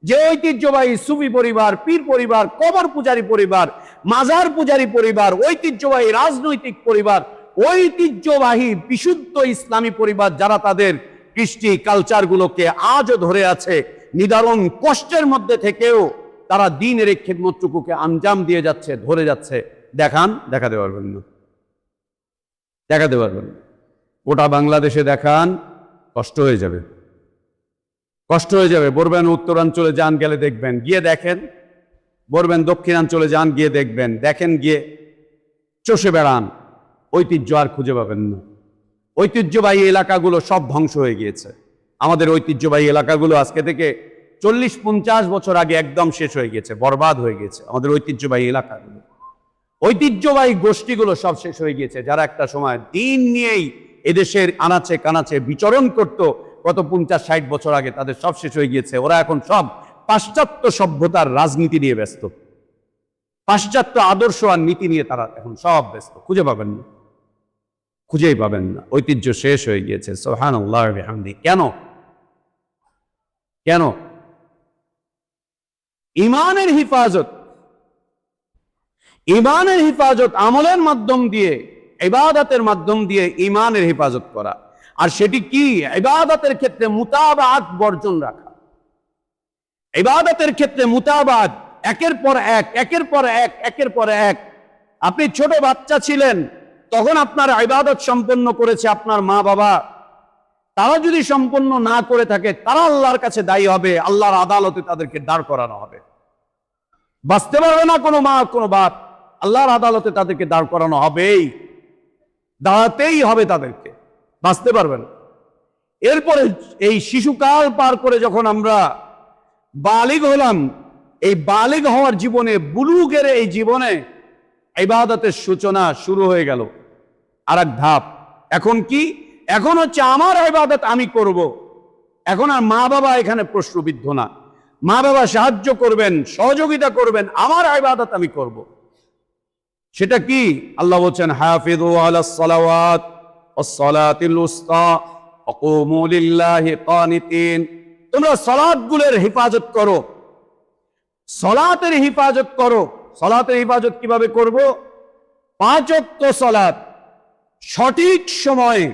যে ঐতিহ্যবাহী সুফি পরিবার, পীর পরিবার, কবর পূজারী পরিবার, মাজার পূজারী পরিবার, ঐতিহ্যবাহী রাজনৈতিক পরিবার, ঐতিহ্যবাহী বিশুদ্ধ ইসলামী পরিবার, যারা তাদের কৃষ্টি কালচারগুলোকে আজও ধরে আছে, নিদারুণ কষ্টের মধ্যে থেকেও তারা দ্বীনের এই খিদমতটুকুকে আঞ্জাম দিয়ে যাচ্ছে, ধরে যাচ্ছে। দেখান, দেখাতে পারবেন না, দেখাতে পারবেন না। গোটা বাংলাদেশে দেখান, কষ্ট হয়ে যাবে, কষ্ট হয়ে যাবে। বলবেন উত্তরাঞ্চলে যান, গেলে দেখবেন, গিয়ে দেখেন। বলবেন দক্ষিণাঞ্চলে যান, গিয়ে দেখবেন, দেখেন, গিয়ে চষে বেড়ান, ঐতিহ্য আর খুঁজে পাবেন না। ঐতিহ্যবাহী এলাকাগুলো সব ধ্বংস হয়ে গিয়েছে। আমাদের ঐতিহ্যবাহী এলাকাগুলো আজকে থেকে 40-50 বছর আগে একদম শেষ হয়ে গেছে, বরবাদ হয়ে গেছে। আমাদের ঐতিহ্যবাহী এলাকাগুলো, ঐতিহ্যবাহী গোষ্ঠীগুলো সব শেষ হয়ে গিয়েছে, যারা একটা সময় দিন নিয়েই এদেশের আনাচে কানাচে বিচরণ করত গত 50-60 বছর আগে, তাদের সব শেষ হয়ে গিয়েছে। ওরা এখন সব পাশ্চাত্য সভ্যতার রাজনীতি নিয়ে ব্যস্ত, পাশ্চাত্য আদর্শ আর নীতি নিয়ে তারা এখন সব ব্যস্ত। খুঁজে পাবেন না, খুঁজেই পাবেন না। ঐতিহ্য শেষ হয়ে গিয়েছে। সুবহানাল্লাহ ওয়া বিহামদিহি। কেন? কেন? ইমানের হিফাজত, ইমানের হিফাজত আমলের মাধ্যম দিয়ে, ইবাদতের মাধ্যম দিয়ে ইমানের হেফাজত করা। আর সেটি কি? ইবাদতের ক্ষেত্রে মুতাবাআত বর্জন রাখা। ইবাদতের ক্ষেত্রে মুতাবাআত, একের পর এক, একের পর এক, একের পর এক। আপনি ছোট বাচ্চা ছিলেন, তখন আপনার ইবাদত সম্পন্ন করেছে আপনার মা বাবা। তারা যদি সম্পন্ন না করে থাকে, তারা আল্লাহর কাছে দায়ী হবে, আল্লাহর আদালতে তাদেরকে দাঁড় করানো হবে। বাঁচতে পারবে না কোনো মা, কোনো বাপ, আল্লাহর আদালতে তাদেরকে দাঁড় করানো হবেই, দাঁড়াতেই হবে তাদেরকে, বাঁচতে পারবে না। এরপরে এই শিশুকাল পার করে যখন আমরা বালিগ হলাম, এই বালিগ হওয়ার জীবনে, বুলুগের এই জীবনে ইবাদতের সূচনা শুরু হয়ে গেল। আর এক ধাপ। এখন কি? এখন হচ্ছে আমার ইবাদত আমি করব। এখন আর মা বাবা এখানে প্রশ্নবিদ্ধ না। মা বাবা সাহায্য করবেন, সহযোগিতা করবেন, আমার ইবাদত আমি করব। সেটা কি? আল্লাহ বলছেন হাফিযু আলাস সালাওয়াত ওয়াস সালাতিল উসতা ওয়া কুমু লিল্লাহি কানিতিন। তোমরা সালাতগুলোর হেফাজত করো, সালাতের হেফাজত করো। সালাতের হেফাজত কিভাবে করব? 5 ওয়াক্ত সালাত সঠিক সময়ে,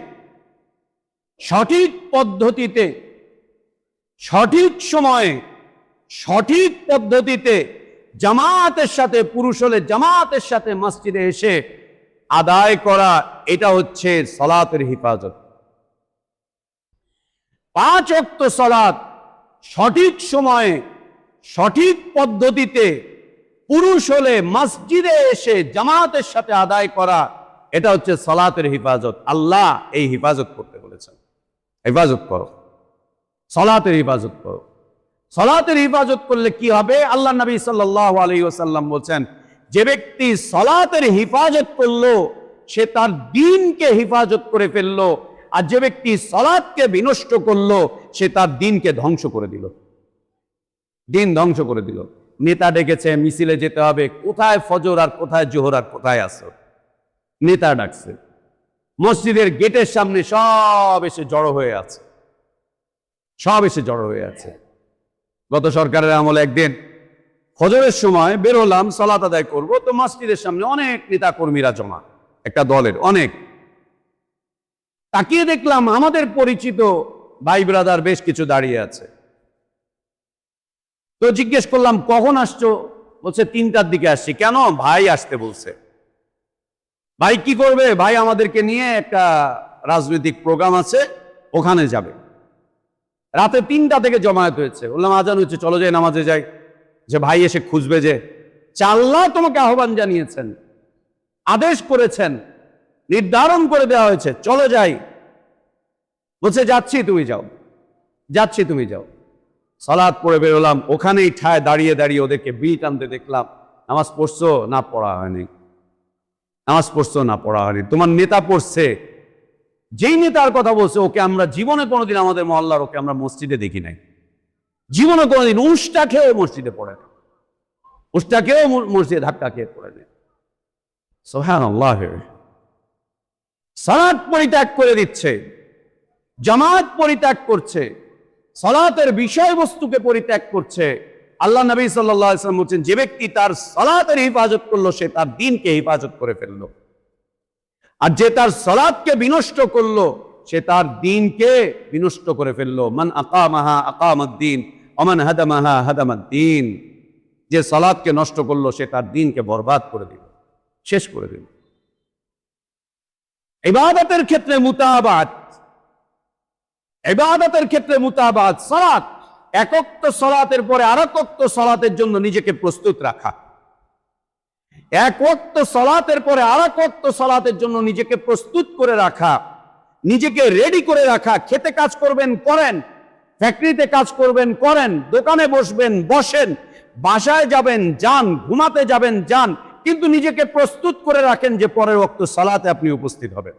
সঠিক পদ্ধতিতে, সঠিক সময়ে, সঠিক পদ্ধতিতে জামাতের সাথে, পুরুষ হলে জামাতের সাথে মসজিদে এসে আদায় করা, এটা হচ্ছে সালাতের হেফাজত। 5 ওয়াক্ত সালাত সঠিক সময়ে, সঠিক পদ্ধতিতে, পুরুষ হলে মসজিদে এসে জামাতের সাথে আদায় করা, এটা হচ্ছে সালাতের হেফাজত। আল্লাহ এই হেফাজত করতে বলেছেন। হেফাজত করো, সালাতের হেফাজত করো। সালাতের হিফাজত করলে কি হবে? আল্লাহ নবী সাল্লাল্লাহু আলাইহি ওয়াসাল্লাম বলছেন, যে ব্যক্তি সালাতের হিফাজত করলো সে তার দ্বীনকে হিফাজত করে ফেললো, আর যে ব্যক্তি সালাতকে বিনষ্ট করলো সে তার দ্বীনকে ধ্বংস করে দিল। দ্বীন ধ্বংস করে দিল। নেতা ডেকেছে, মিছিলে যেতে হবে, কোথায় ফজর আর কোথায় জোহর আর কোথায় আসর? নেতা ডাকছে, মসজিদের গেটের সামনে সব এসে জড়ো হয়ে আছে, সব এসে জড়ো হয়ে আছে। গত সরকারের আমলে একদিন ফজরের সময় বের হলাম, সালাত আদায় করব, তো মসজিদের সামনে অনেক নেতা কর্মীরা জমা, একটা দলের অনেক। তাকিয়ে দেখলাম আমাদের পরিচিত ভাই ব্রাদার বেশ কিছু দাঁড়িয়ে আছে। তো জিজ্ঞেস করলাম, কখন আসছো? বলছে 3টার দিকে আসছি। কেন? ভাই আসতে বলছে। ভাই কি করবে? ভাই আমাদেরকে নিয়ে একটা রাজনৈতিক প্রোগ্রাম আছে, ওখানে যাবে। রাতে 3টা থেকে জমায়েত হয়েছে। বললাম আজান হচ্ছে, চলো যাই, নামাজে যাই। যে ভাই এসে খুঁজবে যে, আল্লাহ তোমাকে আহ্বান জানিয়েছেন, আদেশ করেছেন, নির্ধারণ করে দেওয়া হয়েছে, চলো যাই। বলছে যাচ্ছি, তুমি যাও। যাচ্ছি, তুমি যাও। সালাত পড়ে বেরোলাম, ওখানেই ঠায় দাঁড়িয়ে দাঁড়িয়ে ওদেরকে বিট আনতে দেখলাম। নামাজ পড়ছো? না, পড়া হয়নি। নামাজ পড়ছো? না, পড়া হয়নি। তোমার নেতা পড়ছে, যেই নেতার কথা বলছে ওকে আমরা জীবনে কোনোদিন আমাদের মহল্লার ওকে আমরা মসজিদে দেখি নাই। জীবনে কোনোদিন উষ্টা খেয়েও মসজিদে পড়ে না, উষ্টা খেয়েও মসজিদে ধাক্কা খেয়ে পড়ে না। সুবহানাল্লাহ। সালাত পরিত্যাগ করে দিচ্ছে, জামাত পরিত্যাগ করছে, সালাতের বিষয়বস্তুকে পরিত্যাগ করছে। আল্লাহ নবী সাল্লাল্লাহু আলাইহি ওয়াসাল্লাম বলেন, যে ব্যক্তি তার সালাতের হিফাজত করলো সে তার দ্বীনকে হিফাজত করে ফেললো, আর যে তার সালাতকে বিনষ্ট করলো সে তার দ্বীনকে বিনষ্ট করে ফেললো। মান আকামাহা আকামাদ-দ্বীন ওয়া মান হাদামাহা হাদামাদ-দ্বীন। যে সালাতকে নষ্ট করলো সে তার দ্বীনকে বরবাদ করে দিল, শেষ করে দিল। ইবাদতের ক্ষেত্রে মুতাবাত, ইবাদতের ক্ষেত্রে মুতাবাত, সালাত, এক ওয়াক্ত সালাতের পরে আরেক ওয়াক্ত সালাতের জন্য নিজেকে প্রস্তুত রাখা, এক ওয়াক্ত সালাতের পরে আরেক ওয়াক্ত সালাতের জন্য নিজেকে প্রস্তুত করে রাখা, নিজেকে রেডি করে রাখা। খেতে কাজ করবেন, করেন, ফ্যাক্টরিতে কাজ করবেন, করেন, দোকানে বসবেন, বসেন, বাসায় যাবেন, যান, ঘুমাতে যাবেন, যান, কিন্তু নিজেকে প্রস্তুত করে রাখেন যে পরের ওয়াক্ত সালাতে আপনি উপস্থিত হবেন।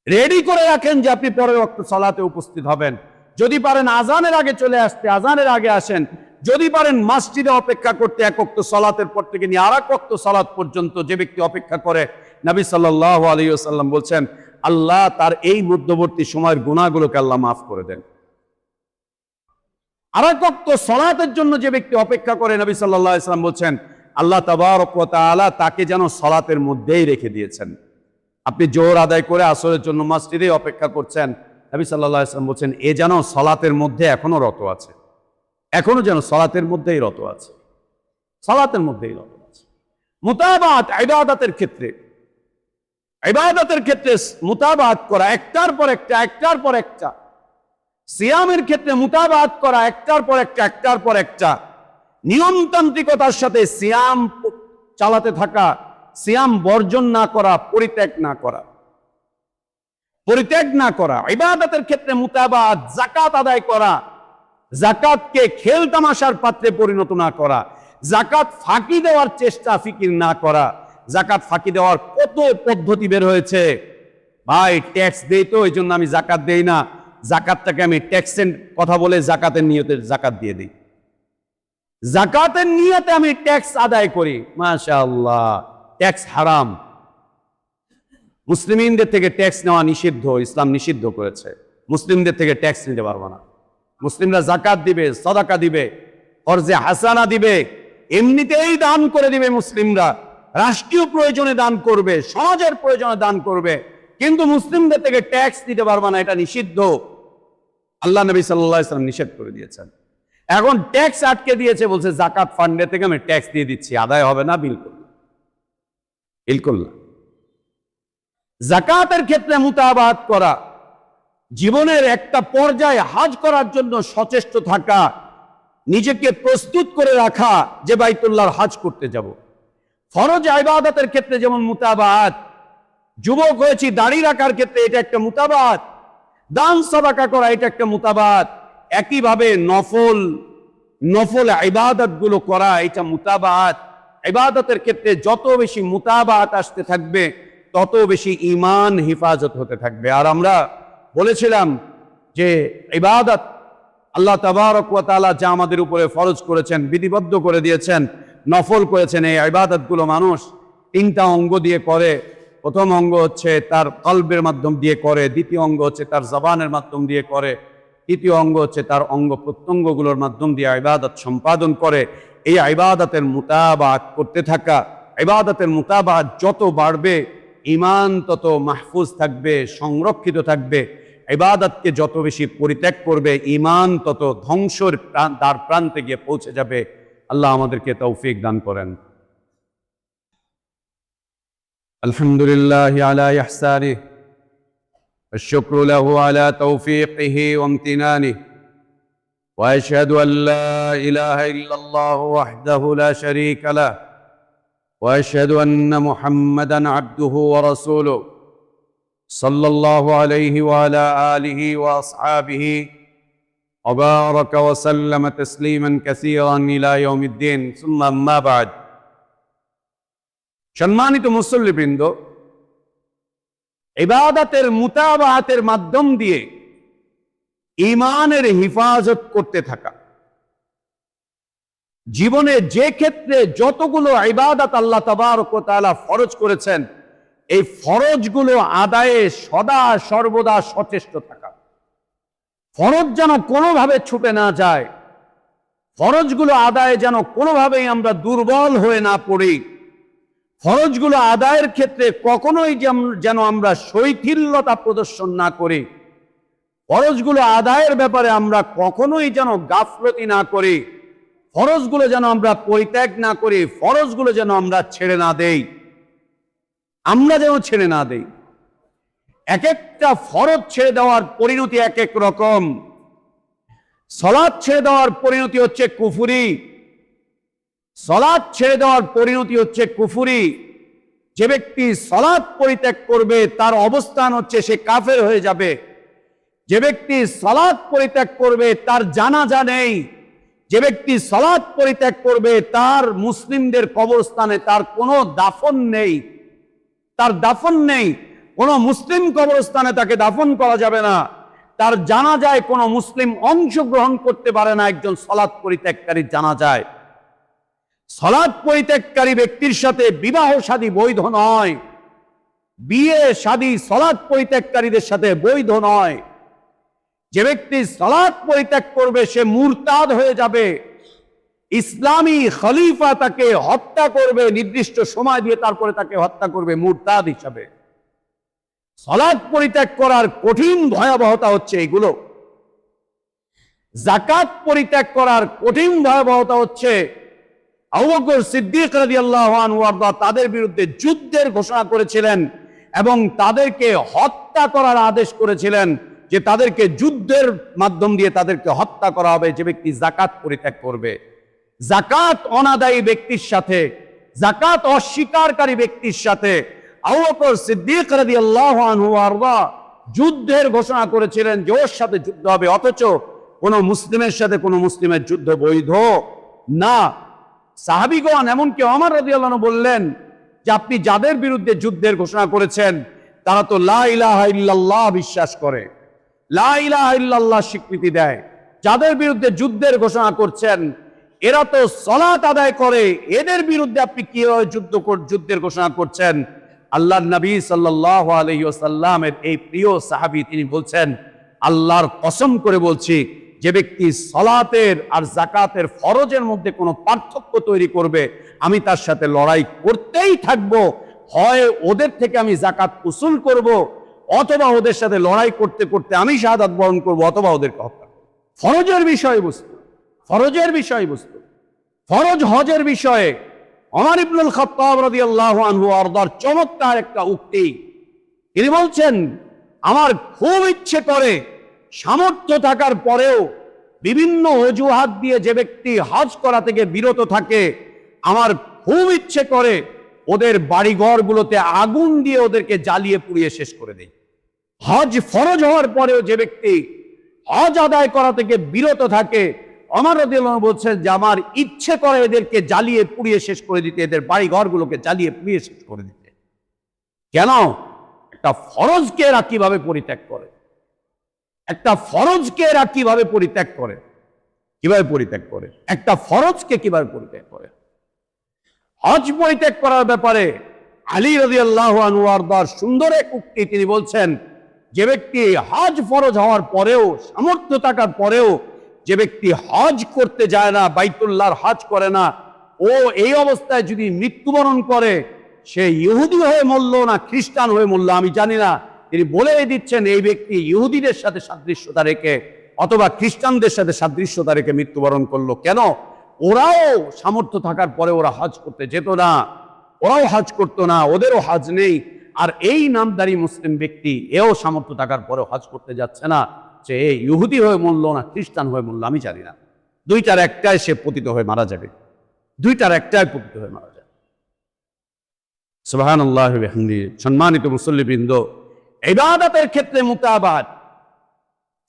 রেডি করে রাখেন যে আপনি পরের ওয়াক্ত সালাতে উপস্থিত হবেন। যদি পারেন আজানের আগে চলে আসতে, আজানের আগে আসেন। যদি পারেন মসজিদে অপেক্ষা করতে, এক ওয়াক্ত সালাতের পর থেকে নিয়ে আরেক ওয়াক্ত সালাত পর্যন্ত যে ব্যক্তি অপেক্ষা করে, নবী সাল্লাল্লাহু আলাইহি ওয়াসাল্লাম বলছেন আল্লাহ তার এই মধ্যবর্তী সময়ের গুনাহগুলোকে আল্লাহ মাফ করে দেন। আরেক ওয়াক্ত সালাতের জন্য যে ব্যক্তি অপেক্ষা করে, নবী সাল্লাল্লাহু আলাইহি ওয়াসাল্লাম বলছেন আল্লাহ তাবারক ওয়া তাআলা তাকে যেন সালাতের মধ্যেই রেখে দিয়েছেন। আপনি জোহর আদায় করে আসরের জন্য মসজিদে অপেক্ষা করছেন, নবী সাল্লাল্লাহু আলাইহি ওয়াসাল্লাম বলছেন এ যেন সালাতের মধ্যে এখনো রত আছে, এখনো যেন সালাতের মধ্যেই রত আছে, সালাতের মধ্যেই রত আছে। মুতাবাত ইবাদতের ক্ষেত্রে, ইবাদতের ক্ষেত্রে মুতাবাত করা, একটার পর একটা, একটার পর একটা। সিয়ামের ক্ষেত্রে মুতাবাত করা, একটার পর একটা, একটার পর একটা। নিয়মতান্ত্রিকতার সাথে সিয়াম চালাতে থাকা, সিয়াম বর্জন না করা, পরিত্যাগ না করা, পরিত্যাগ না করা। ইবাদতের ক্ষেত্রে মুতাবাত, যাকাত আদায় করা, যাকাতকে খেল তামাশার পাত্রে পরিণত না করা, যাকাত ফাঁকি দেওয়ার চেষ্টা ফিকির না করা। যাকাত ফাঁকি দেওয়ার কত পদ্ধতি বের হয়েছে। ভাই ট্যাক্স দেই তো এই জন্য আমি যাকাত দেই না, যাকাতটাকে আমি ট্যাক্সের কথা বলে যাকাতের নিয়তে যাকাত দিয়ে দিই, যাকাতের নিয়তে আমি ট্যাক্স আদায় করি। মাশাআল্লাহ, ট্যাক্স হারাম। মুসলিমদের থেকে ট্যাক্স নেওয়া নিষিদ্ধ, ইসলাম নিষিদ্ধ করেছে। মুসলিমদের থেকে ট্যাক্স নিতে পারবো না। মুসলিমরা যাকাত দিবে, সাদাকা দিবে, ফরজে হাসানা দিবে, এমনিতেই দান করে দিবে। মুসলিমরা রাষ্ট্রীয় প্রয়োজনে দান করবে, সমাজের প্রয়োজনে দান করবে, কিন্তু মুসলিমদের থেকে ট্যাক্স দিতে পারবে না, এটা নিষিদ্ধ। আল্লাহ নবী সাল্লাল্লাহু আলাইহি ওয়াসাল্লাম নিষেধ করে দিয়েছেন। এখন ট্যাক্স আটকে দিয়েছে, বলছে যাকাত ফান্ডে থেকে আমি ট্যাক্স দিয়ে দিচ্ছি, আদায় হবে না, বিলকুল বিলকুল না। যাকাতের ক্ষেত্রে মুতাবাত করা, জীবনের একটা পর্যায়ে হজ করার জন্য সচেষ্ট থাকা, নিজেকে প্রস্তুত করে রাখা যে বাইতুল্লাহর হজ করতে যাব। ফরজ ইবাদতের ক্ষেত্রে যেমন মুতাবাত, যুবক হয়েছি দাড়ি রাখার ক্ষেত্রে এটা একটা মুতাবাত, দান সাদাকা করা এটা একটা মুতাবাত, একইভাবে নফল নফল ইবাদত গুলো করা, এটা মুতাবাআত। ইবাদতের ক্ষেত্রে যত বেশি মুতাবাআত আসতে থাকবে তত বেশি ঈমান হিফাজত হতে থাকবে। আর আমরা বলেছিলাম যে ইবাদত আল্লাহ তাবারক ওয়া তাআলা যা আমাদের উপরে ফরজ করেছেন, বিধিবদ্ধ করে দিয়েছেন, নফল করেছেন, এই ইবাদতগুলো মানুষ তিনটা অঙ্গ দিয়ে করে। প্রথম অঙ্গ হচ্ছে তার কলবের মাধ্যম দিয়ে করে, দ্বিতীয় অঙ্গ হচ্ছে তার জবানের মাধ্যম দিয়ে করে, তৃতীয় অঙ্গ হচ্ছে তার অঙ্গ প্রত্যঙ্গগুলোর মাধ্যম দিয়ে ইবাদত সম্পাদন করে। এই ইবাদতের মুতাবাআত করতে থাকা, ইবাদতের মুতাবাআত যত বাড়বে ঈমান তত মাহফুজ থাকবে, সংরক্ষিত থাকবে। ইবাদতকে যত বেশি পরিত্যাগ করবে ঈমান তত ধ্বংসের দ্বার প্রান্তে গিয়ে পৌঁছে যাবে। আল্লাহ আমাদেরকে তৌফিক দান করেন। আলহামদুলিল্লাহি আলা ইহসানিহি والشكر له على توفيقه وامتنانه واشهد ان لا اله الا الله وحده لا شريك له واشهد ان محمدا عبده ورسوله صلى الله عليه وعلى اله واصحابه وبارك وسلم تسليما كثيرا الى يوم الدين ثم اما بعد। সম্মানিত মুসল্লিবৃন্দ, ইবাদতের মুতাবাআতের মাধ্যম দিয়ে ঈমানের হিফাজত করতে থাকা, জীবনে যে ক্ষেত্রে যতগুলো ইবাদত আল্লাহ তাবারক ওয়া তাআলা ফরজ করেছেন এই ফরজগুলো আদায়ে সদা সর্বদা সচেষ্ট থাকা। ফরজ যেন কোনোভাবে ছুটে না যায়, ফরজগুলো আদায়ে যেন কোনোভাবেই আমরা দুর্বল হয়ে না পড়ি, ফরজগুলো আদায়ের ক্ষেত্রে কখনোই যেন আমরা শৈথিল্যতা প্রদর্শন না করি, ফরজগুলো আদায়ের ব্যাপারে আমরা কখনোই যেন গাফলতি না করি, ফরজগুলো যেন আমরা পরিত্যাগ না করি, ফরজগুলো যেন আমরা ছেড়ে না দেই, আমরা যেন ছেড়ে না দেই। এক একটা ফরজ ছেড়ে দেওয়ার পরিণতি এক এক রকম। সালাত ছেড়ে দেওয়ার পরিণতি হচ্ছে কুফরি, সালাত ছেড়ে দেওয়ার পরিণতি হচ্ছে কুফরি। যে ব্যক্তি সালাত পরিত্যাগ করবে তার অবস্থান হচ্ছে সে কাফের হয়ে যাবে। যে ব্যক্তি সালাত পরিত্যাগ করবে তার জানাজা নেই। যে ব্যক্তি সালাত পরিত্যাগ করবে তার মুসলিমদের কবরস্থানে তার কোনো দাফন নেই, তার দাফন নেই। কোনো মুসলিম কবরস্থানে তাকে দাফন করা যাবে না, তার জানাজায় কোনো মুসলিম অংশগ্রহণ করতে পারে না একজন সালাত পরিত্যাগকারীর জানাজায়। সালাত পরিত্যাগকারী ব্যক্তির সাথে বিবাহ শাদী বৈধ নয়, বিয়ে শাদী সালাত পরিত্যাগকারীদের সাথে বৈধ নয়। যে ব্যক্তি সালাত পরিত্যাগ করবে সে মুরতাদ হয়ে যাবে। ইসলামী খলিফা তাকে হত্যা করবে, নির্দিষ্ট সময় দিয়ে তারপরে তাকে হত্যা করবে মুরতাদ হিসাবে। সালাত পরিত্যাগ করার কঠিন ভয়াবহতা হচ্ছে এগুলো। যাকাত পরিত্যাগ করার কঠিন ভয়াবহতা হচ্ছে আবু বকর সিদ্দিক রাদিয়াল্লাহু আনহু ওয়ারদা তাদের বিরুদ্ধে যুদ্ধের ঘোষণা করেছিলেন এবং তাদেরকে হত্যা করার আদেশ করেছিলেন যে তাদেরকে যুদ্ধের মাধ্যম দিয়ে তাদেরকে হত্যা করা হবে যে ব্যক্তি যাকাত পরিত্যাগ করবে। যাকাত অনাদায়ী ব্যক্তির সাথে, যাকাত অস্বীকারী ব্যক্তির সাথে আবু বকর সিদ্দিক রাদিয়াল্লাহু আনহু ওয়ারদা যুদ্ধের ঘোষণা করেছিলেন যে ওর সাথে যুদ্ধ হবে, অথচ কোন মুসলিমের সাথে কোন মুসলিমের যুদ্ধ বৈধ না। সাহাবীগণ এমনকি ওমর রাদিয়াল্লাহু আনহু বললেন যে আপনি যাদের বিরুদ্ধে যুদ্ধের ঘোষণা করেছেন তারা তো লা ইলাহা ইল্লাল্লাহ বিশ্বাস করে, লা ইলাহা ইল্লাল্লাহ স্বীকৃতি দেয়। যাদের বিরুদ্ধে যুদ্ধের ঘোষণা করছেন এরা তো সালাত আদায় করে, এদের বিরুদ্ধে আপনি কিভাবে যুদ্ধের ঘোষণা করছেন? আল্লাহর নবী সাল্লাল্লাহু আলাইহি ওয়াসাল্লামের এই প্রিয় সাহাবী তিনি বলছেন, আল্লাহর কসম করে বলছি যে ব্যক্তি সালাতের আর যাকাতের ফরজের মধ্যে কোনো পার্থক্য তৈরি করবে আমি তার সাথে লড়াই করতেই থাকব। হয় ওদের থেকে আমি যাকাত উসুল করব, অথবা ওদের সাথে লড়াই করতে করতে আমি শাহাদাত বরণ করব, অথবা ওদেরকে হত্যা করব। ফরজের বিষয়বস্তু, ফরজের বিষয়বস্তু, ফরজ হজের বিষয়ে ওমর ইবনুল খাত্তাব রাদিয়াল্লাহু আনহু আরদার চমৎকার একটা উক্তি। তিনি বলছেন, আমার খুব ইচ্ছে করে সামর্থ্য থাকার পরেও বিভিন্ন অজুহাত দিয়ে যে ব্যক্তি হজ করা থেকে বিরত থাকে, আমার খুব ইচ্ছে করে ওদের বাড়িঘরগুলোতে আগুন দিয়ে ওদেরকে জ্বালিয়ে পুড়িয়ে শেষ করে দেয়। হজ ফরজ হওয়ার পরেও যে ব্যক্তি হজ আদায় করা থেকে বিরত থাকে, ওমর রাদিয়াল্লাহু আনহু বলছেন যে আমার ইচ্ছে করে এদেরকে জ্বালিয়ে পুড়িয়ে শেষ করে দিতে, এদের বাড়ি ঘরগুলোকে জ্বালিয়ে পুড়িয়ে শেষ করে দিতে। কেন? একটা ফরজকে এরা কিভাবে পরিত্যাগ করে, একটা ফরজকে এরা কিভাবে পরিত্যাগ করে, কিভাবে পরিত্যাগ করে, একটা ফরজকে কিভাবে পরিত্যাগ করে। হজ পরিত্যাগ করার ব্যাপারে আলী রাদিয়াল্লাহু আনহু আরদার সুন্দর এক উক্তি, তিনি বলছেন যে ব্যক্তি হজ ফরজ হওয়ার পরেও, সামর্থ্য থাকার পরেও যে ব্যক্তি হজ করতে যায় না, বাইতুল্লাহর হজ করে না, ও এই অবস্থায় যদি মৃত্যুবরণ করে, সে ইহুদি হয়ে মরল না খ্রিস্টান হয়ে মরল আমি জানি না, তিনি বলে দিচ্ছেন এই ব্যক্তি ইহুদিদের সাথে সাদৃশ্যতা রেখে অথবা খ্রিস্টানদের সাথে সাদৃশ্যতা রেখে মৃত্যুবরণ করলো। কেন? ওরাও সামর্থ্য থাকার পরে ওরা হজ করতে যেত না, ওরাও হজ করতো না, ওদেরও হজ নেই। আর এই নামদারি মুসলিম ব্যক্তি এও সামর্থ্য থাকার পরে হজ করতে যাচ্ছে না, যে ইহুদি হয়ে মরল না খ্রিস্টান হয়ে মরল আমি জানি না, দুইটার একটাই সে পতিত হয়ে মারা যাবে, দুইটার একটাই পতিত হয়ে মারা যাবে। সুবহানাল্লাহ ওয়া বিহামদিহি। সম্মানিত মুসল্লিবৃন্দ, ইবাদতের ক্ষেত্রে মুতাবাত,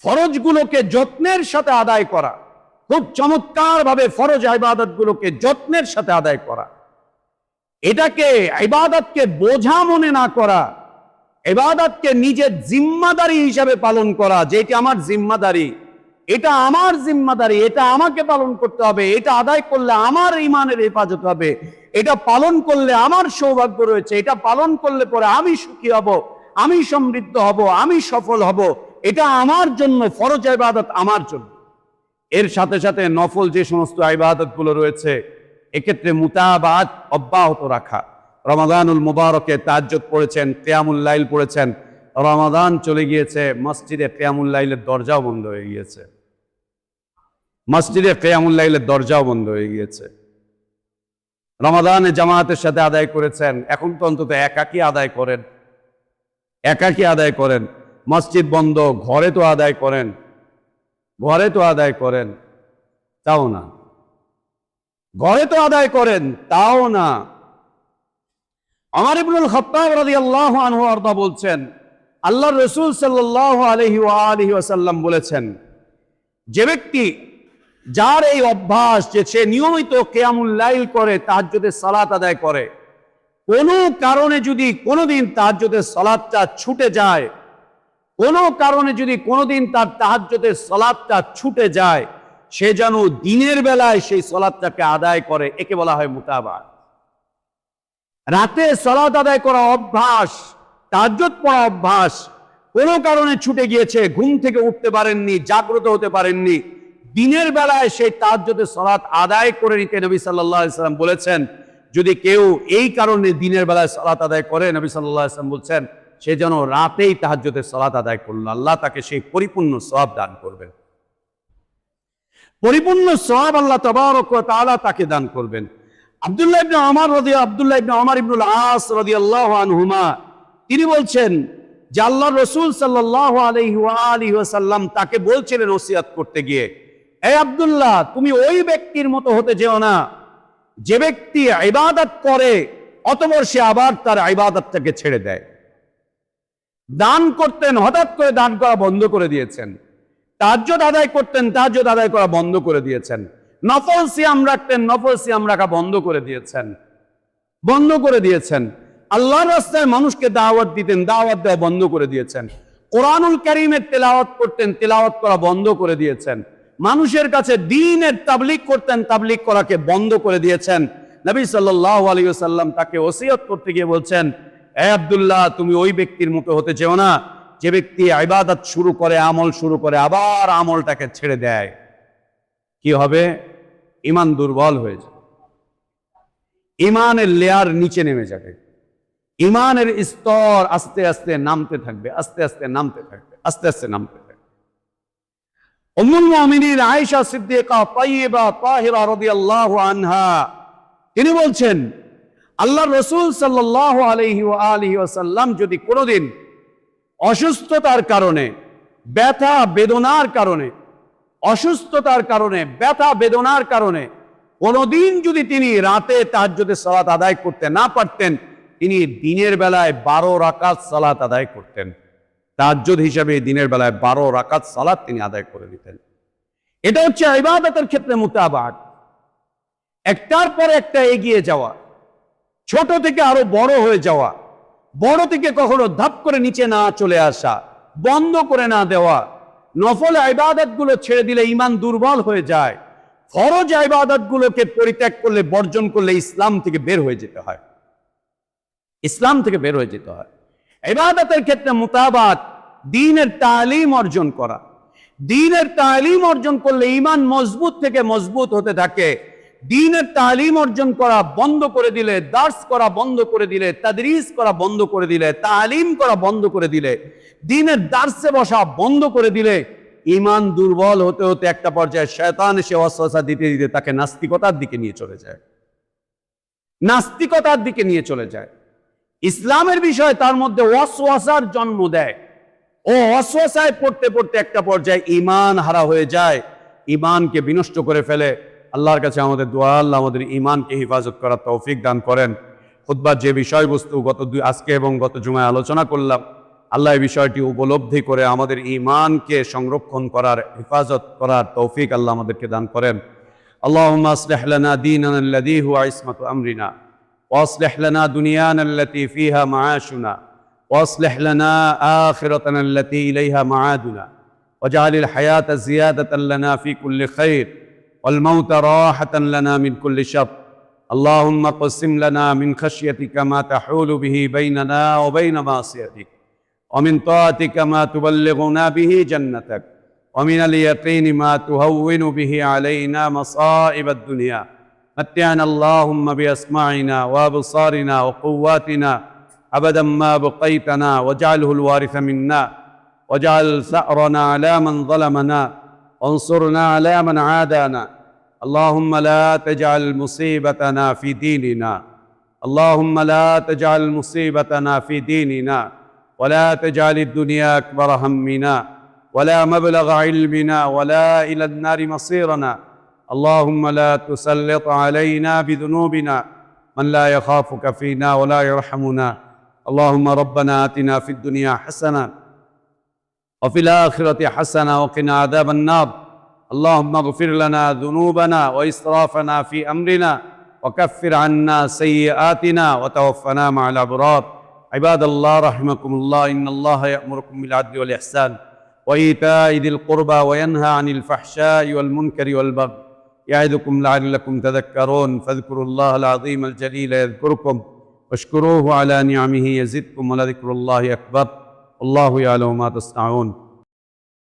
ফরজগুলোকে যত্নের সাথে আদায় করা, খুব চমৎকার ভাবে ফরজ ইবাদতগুলোকে যত্নের সাথে আদায় করা, এটাকে ইবাদতকে বোঝা মনে না করা, ইবাদতকে নিজের জিম্মাদারি হিসাবে পালন করা, যে এটা আমার জিম্মাদারি, এটা আমার জিম্মাদারি, এটা আমাকে পালন করতে হবে, এটা আদায় করলে আমার ঈমানের হেফাজত হবে, এটা পালন করলে আমার সৌভাগ্য রয়েছে, এটা পালন করলে পরে আমি সুখী হব, আমি সমৃদ্ধ হব, আমি সফল হব, এটা আমার জন্য, ফরজ ইবাদত আমার জন্য। এর সাথে সাথে নফল যে সমস্ত ইবাদতগুলো রয়েছে, এক্ষেত্রে মুতাবাত অব্যাহত রাখা। রমাদানুল মুবারকে তাহাজ্জুদ পড়েছেন, কিয়ামুল লাইল পড়েছেন, রমাদান চলে গিয়েছে, মসজিদে কিয়ামুল লাইলের দরজাও বন্ধ হয়ে গিয়েছে, মসজিদে কিয়ামুল লাইলের দরজাও বন্ধ হয়ে গিয়েছে। রমাদানে জামাতের সাথে আদায় করেছেন, এখন তো অন্তত একাকী আদায় করেন, একাকী আদায় করেন, মসজিদ বন্ধ, ঘরে তো আদায় করেন, ঘরে তো আদায় করেন, তাও না, ঘরে তো আদায় করেন, তাও না। ওমর ইবনুল খাত্তাব রাদিয়াল্লাহু আনহু আরদা বলছেন, আল্লাহর রাসূল সাল্লাল্লাহু আলাইহি ওয়া আলিহি ওয়াসাল্লাম বলেছেন, যে ব্যক্তি, যার এই অভ্যাস যে সে নিয়মিত কিয়ামুল লাইল করে, তাহাজ্জুদের সালাত আদায় করে, কোনো কারণে যদি কোনোদিন তাহাজ্জুদের সালাতটা ছুটে যায়, কোনো কারণে যদি কোনোদিন তার তাহাজ্জুদের সালাতটা ছুটে যায়, সে যেন দিনের বেলায় সেই সালাতটাকে আদায় করে, একে বলা হয় মুতাবাত। রাতে সালাত আদায় করা অভ্যাস, তাহাজ্জুদ পড়া অভ্যাস, কোনো কারণে ছুটে গিয়েছে, ঘুম থেকে উঠতে পারেননি, জাগ্রত হতে পারেননি, দিনের বেলায় সেই তাহাজ্জুদের সালাত আদায় করে নিতে নবী সাল্লাল্লাহু আলাইহি ওয়াসাল্লাম বলেছেন। যদি কেউ এই কারণে দিনের বেলায় সালাত আদায় করে, নবী সাল্লাল্লাহু আলাইহি ওয়াসাল্লাম বলছেন সে যেন রাতেই তাহাজ্জুদের সালাত আদায় করলো, আল্লাহ তাকে সেই পরিপূর্ণ সওয়াব দান করবেন, পরিপূর্ণ সওয়াব আল্লাহ তাবারক ওয়া তাআলা তাকে দান করবেন। আব্দুল্লাহ ইবনে ওমর ইবনুল আস রাদিয়াল্লাহু আনহুমা তিনি বলছেন যে আল্লাহ রাসূল সাল্লাল্লাহু আলাইহি ওয়া আলিহি ওয়াসাল্লাম তাকে বলছিলেন ওসিয়াত করতে গিয়ে, এই আব্দুল্লাহ, তুমি ওই ব্যক্তির মতো হতে যেও না যে ব্যক্তি ইবাদত করে অতঃপর সে আবার তার ইবাদতটাকে ছেড়ে দেয়। দান করতেন, হঠাৎ করে দান করা বন্ধ করে দিয়েছেন, তাহাজ্জুদ আদায় করতেন, তাহাজ্জুদ আদায় করা বন্ধ করে দিয়েছেন, নফল সিয়াম রাখতেন, নফল সিয়াম রাখা বন্ধ করে দিয়েছেন, বন্ধ করে দিয়েছেন, আল্লাহর রাস্তায় মানুষকে দাওয়াত দিতেন, দাওয়াত দেওয়া বন্ধ করে দিয়েছেন, কোরআনুল কারীমের তেলাওয়াত করতেন, তেলাওয়াত করা বন্ধ করে দিয়েছেন, মানুষের কাছে দ্বীনের তাবলীগ করতেন, তাবলীগ করাকে বন্ধ করে দিয়েছেন। নবী সাল্লাল্লাহু আলাইহি ওয়াসাল্লাম তাকে ওসিয়ত করতে গিয়ে বলছেন, হে আব্দুল্লাহ, তুমি ওই ব্যক্তির মতো হতে চেও না যে ব্যক্তি ইবাদত শুরু করে, আমল শুরু করে, আবার আমলটাকে ছেড়ে দেয়। কি হবে? ঈমান দুর্বল হয়ে যাবে, ঈমানের লেয়ার নিচে নেমে যাবে, ঈমানের স্তর আস্তে আস্তে নামতে থাকবে, আস্তে আস্তে নামতে থাকবে, আস্তে আস্তে নামতে থাকবে। উম্মুল মুমিনিন আয়েশা সিদ্দিকা তাইয়্যিবা তাহিরা রাদিয়াল্লাহু আনহা তিনি বলছেন, আল্লাহর রাসূল সাল্লাল্লাহু আলাইহি ওয়া আলিহি ওয়াসাল্লাম যদি কোনোদিন অসুস্থতার কারণে, ব্যথা বেদনার কারণে, অসুস্থতার কারণে, ব্যথা বেদনার কারণে কোনোদিন যদি তিনি রাতে তাহাজ্জুদের সালাত আদায় করতে না পারতেন, তিনি দিনের বেলায় 12 রাকাত সালাত আদায় করতেন। তাহাজ্জুদ হিসাবে দিনের বেলায় 12 রাকাত সালাত তিনি আদায় করে নিতেন। এটা হচ্ছে ইবাদতের ক্ষেত্রে মুতাবাআত, একটার পর একটা এগিয়ে যাওয়া, ছোট থেকে আরো বড় হয়ে যাওয়া, বড় থেকে কখনো ধাপ করে নিচে না চলে আসা, বন্ধ করে না দেওয়া। নফল ইবাদত গুলো ছেড়ে দিলে ঈমান দুর্বল হয়ে যায়, ফরজ ইবাদত গুলোকে পরিত্যাগ করলে, বর্জন করলে ইসলাম থেকে বের হয়ে যেতে হয়, ইসলাম থেকে বের হয়ে যেতে হয়। ইবাদতের ক্ষেত্রে মুতাবাআত, দ্বীনের তালিম অর্জন করা, দ্বীনের তালিম অর্জন করলে ঈমান মজবুত থেকে মজবুত হতে থাকে। দ্বীনের তালিম অর্জন করা বন্ধ করে দিলে, দার্স করা বন্ধ করে দিলে, তাদরিস করা বন্ধ করে দিলে, তালিম করা বন্ধ করে দিলে, দ্বীনের দার্সে বসা বন্ধ করে দিলে, ঈমান দুর্বল হতে হতে একটা পর্যায়ে শয়তান এসে ওয়াসওয়াসা দিতে দিতে তাকে নাস্তিকতার দিকে নিয়ে চলে যায়, নাস্তিকতার দিকে নিয়ে চলে যায়। ইসলামের বিষয় তার মধ্যে ওয়াসওয়াসার জন্ম দেয়। ও ওয়াসওয়াসায় পড়তে পড়তে একটা পর্যায়ে ঈমান হারা হয়ে যায়, ঈমানকে বিনষ্ট করে ফেলে। আল্লাহর কাছে আমাদের দোয়া, আল্লাহ আমাদের ঈমানকে হেফাজত করার তৌফিক দান করেন। খুতবার যে বিষয়বস্তু আজকে এবং গত জুমায় আলোচনা করলাম, আল্লাহ এই বিষয়টি উপলব্ধি করে আমাদের ঈমানকে সংরক্ষণ করার, হেফাজত করার তৌফিক আল্লাহ আমাদেরকে দান করেন। আল্লাহুম্মা আসলিহ লানা দীনানা আল্লাযী হুয়া ইসমাতু আমরিনা ওয়াসলিহ লানা দুনিয়ানা আল্লাতী ফীহা মাআশুনা ওয়াসলিহ লানা আখিরাতানা আল্লাতী ইলাইহা মাআদুনা ওয়াজআলিল হায়াতা জিয়াদাতান লানা ফী কুল্লি খাইর والموت راحة لنا من كل شر اللهم قسم لنا من خشيتك ما تحول به بيننا وبين معصيتك ومن طاعتك ما تبلغنا به جنتك ومن اليقين ما تهون به علينا مصائب الدنيا متعنا اللهم بأسماعنا وأبصارنا وقواتنا أبدا ما بقيتنا واجعله الوارث منا واجعل ثأرنا على من ظلمنا وانصرنا على من عادانا اللهم لا تجعل مصيبتنا في ديننا اللهم لا تجعل مصيبتنا في ديننا ولا تجعل الدنيا أكبر همنا ولا مبلغ علمنا ولا إلى النار مصيرنا اللهم لا تسلط علينا بذنوبنا من لا يخافك فينا ولا يرحمنا اللهم ربنا آتنا في الدنيا حسنة وفي الآخرة حسنة وقنا عذاب النار اللهم اغفر لنا ذنوبنا وإسرافنا في أمرنا وكفر عنا سيئاتنا وتوفنا مع الأبرار عباد الله رحمكم الله إن الله يأمركم بالعدل والإحسان وإيتاء ذي القربى وينهى عن الفحشاء والمنكر والبغي يعظكم لعلكم تذكرون فاذكروا الله العظيم الجليل يذكركم واشكروه على نعمه يزدكم ولذكر الله أكبر والله يعلم ما تصنعون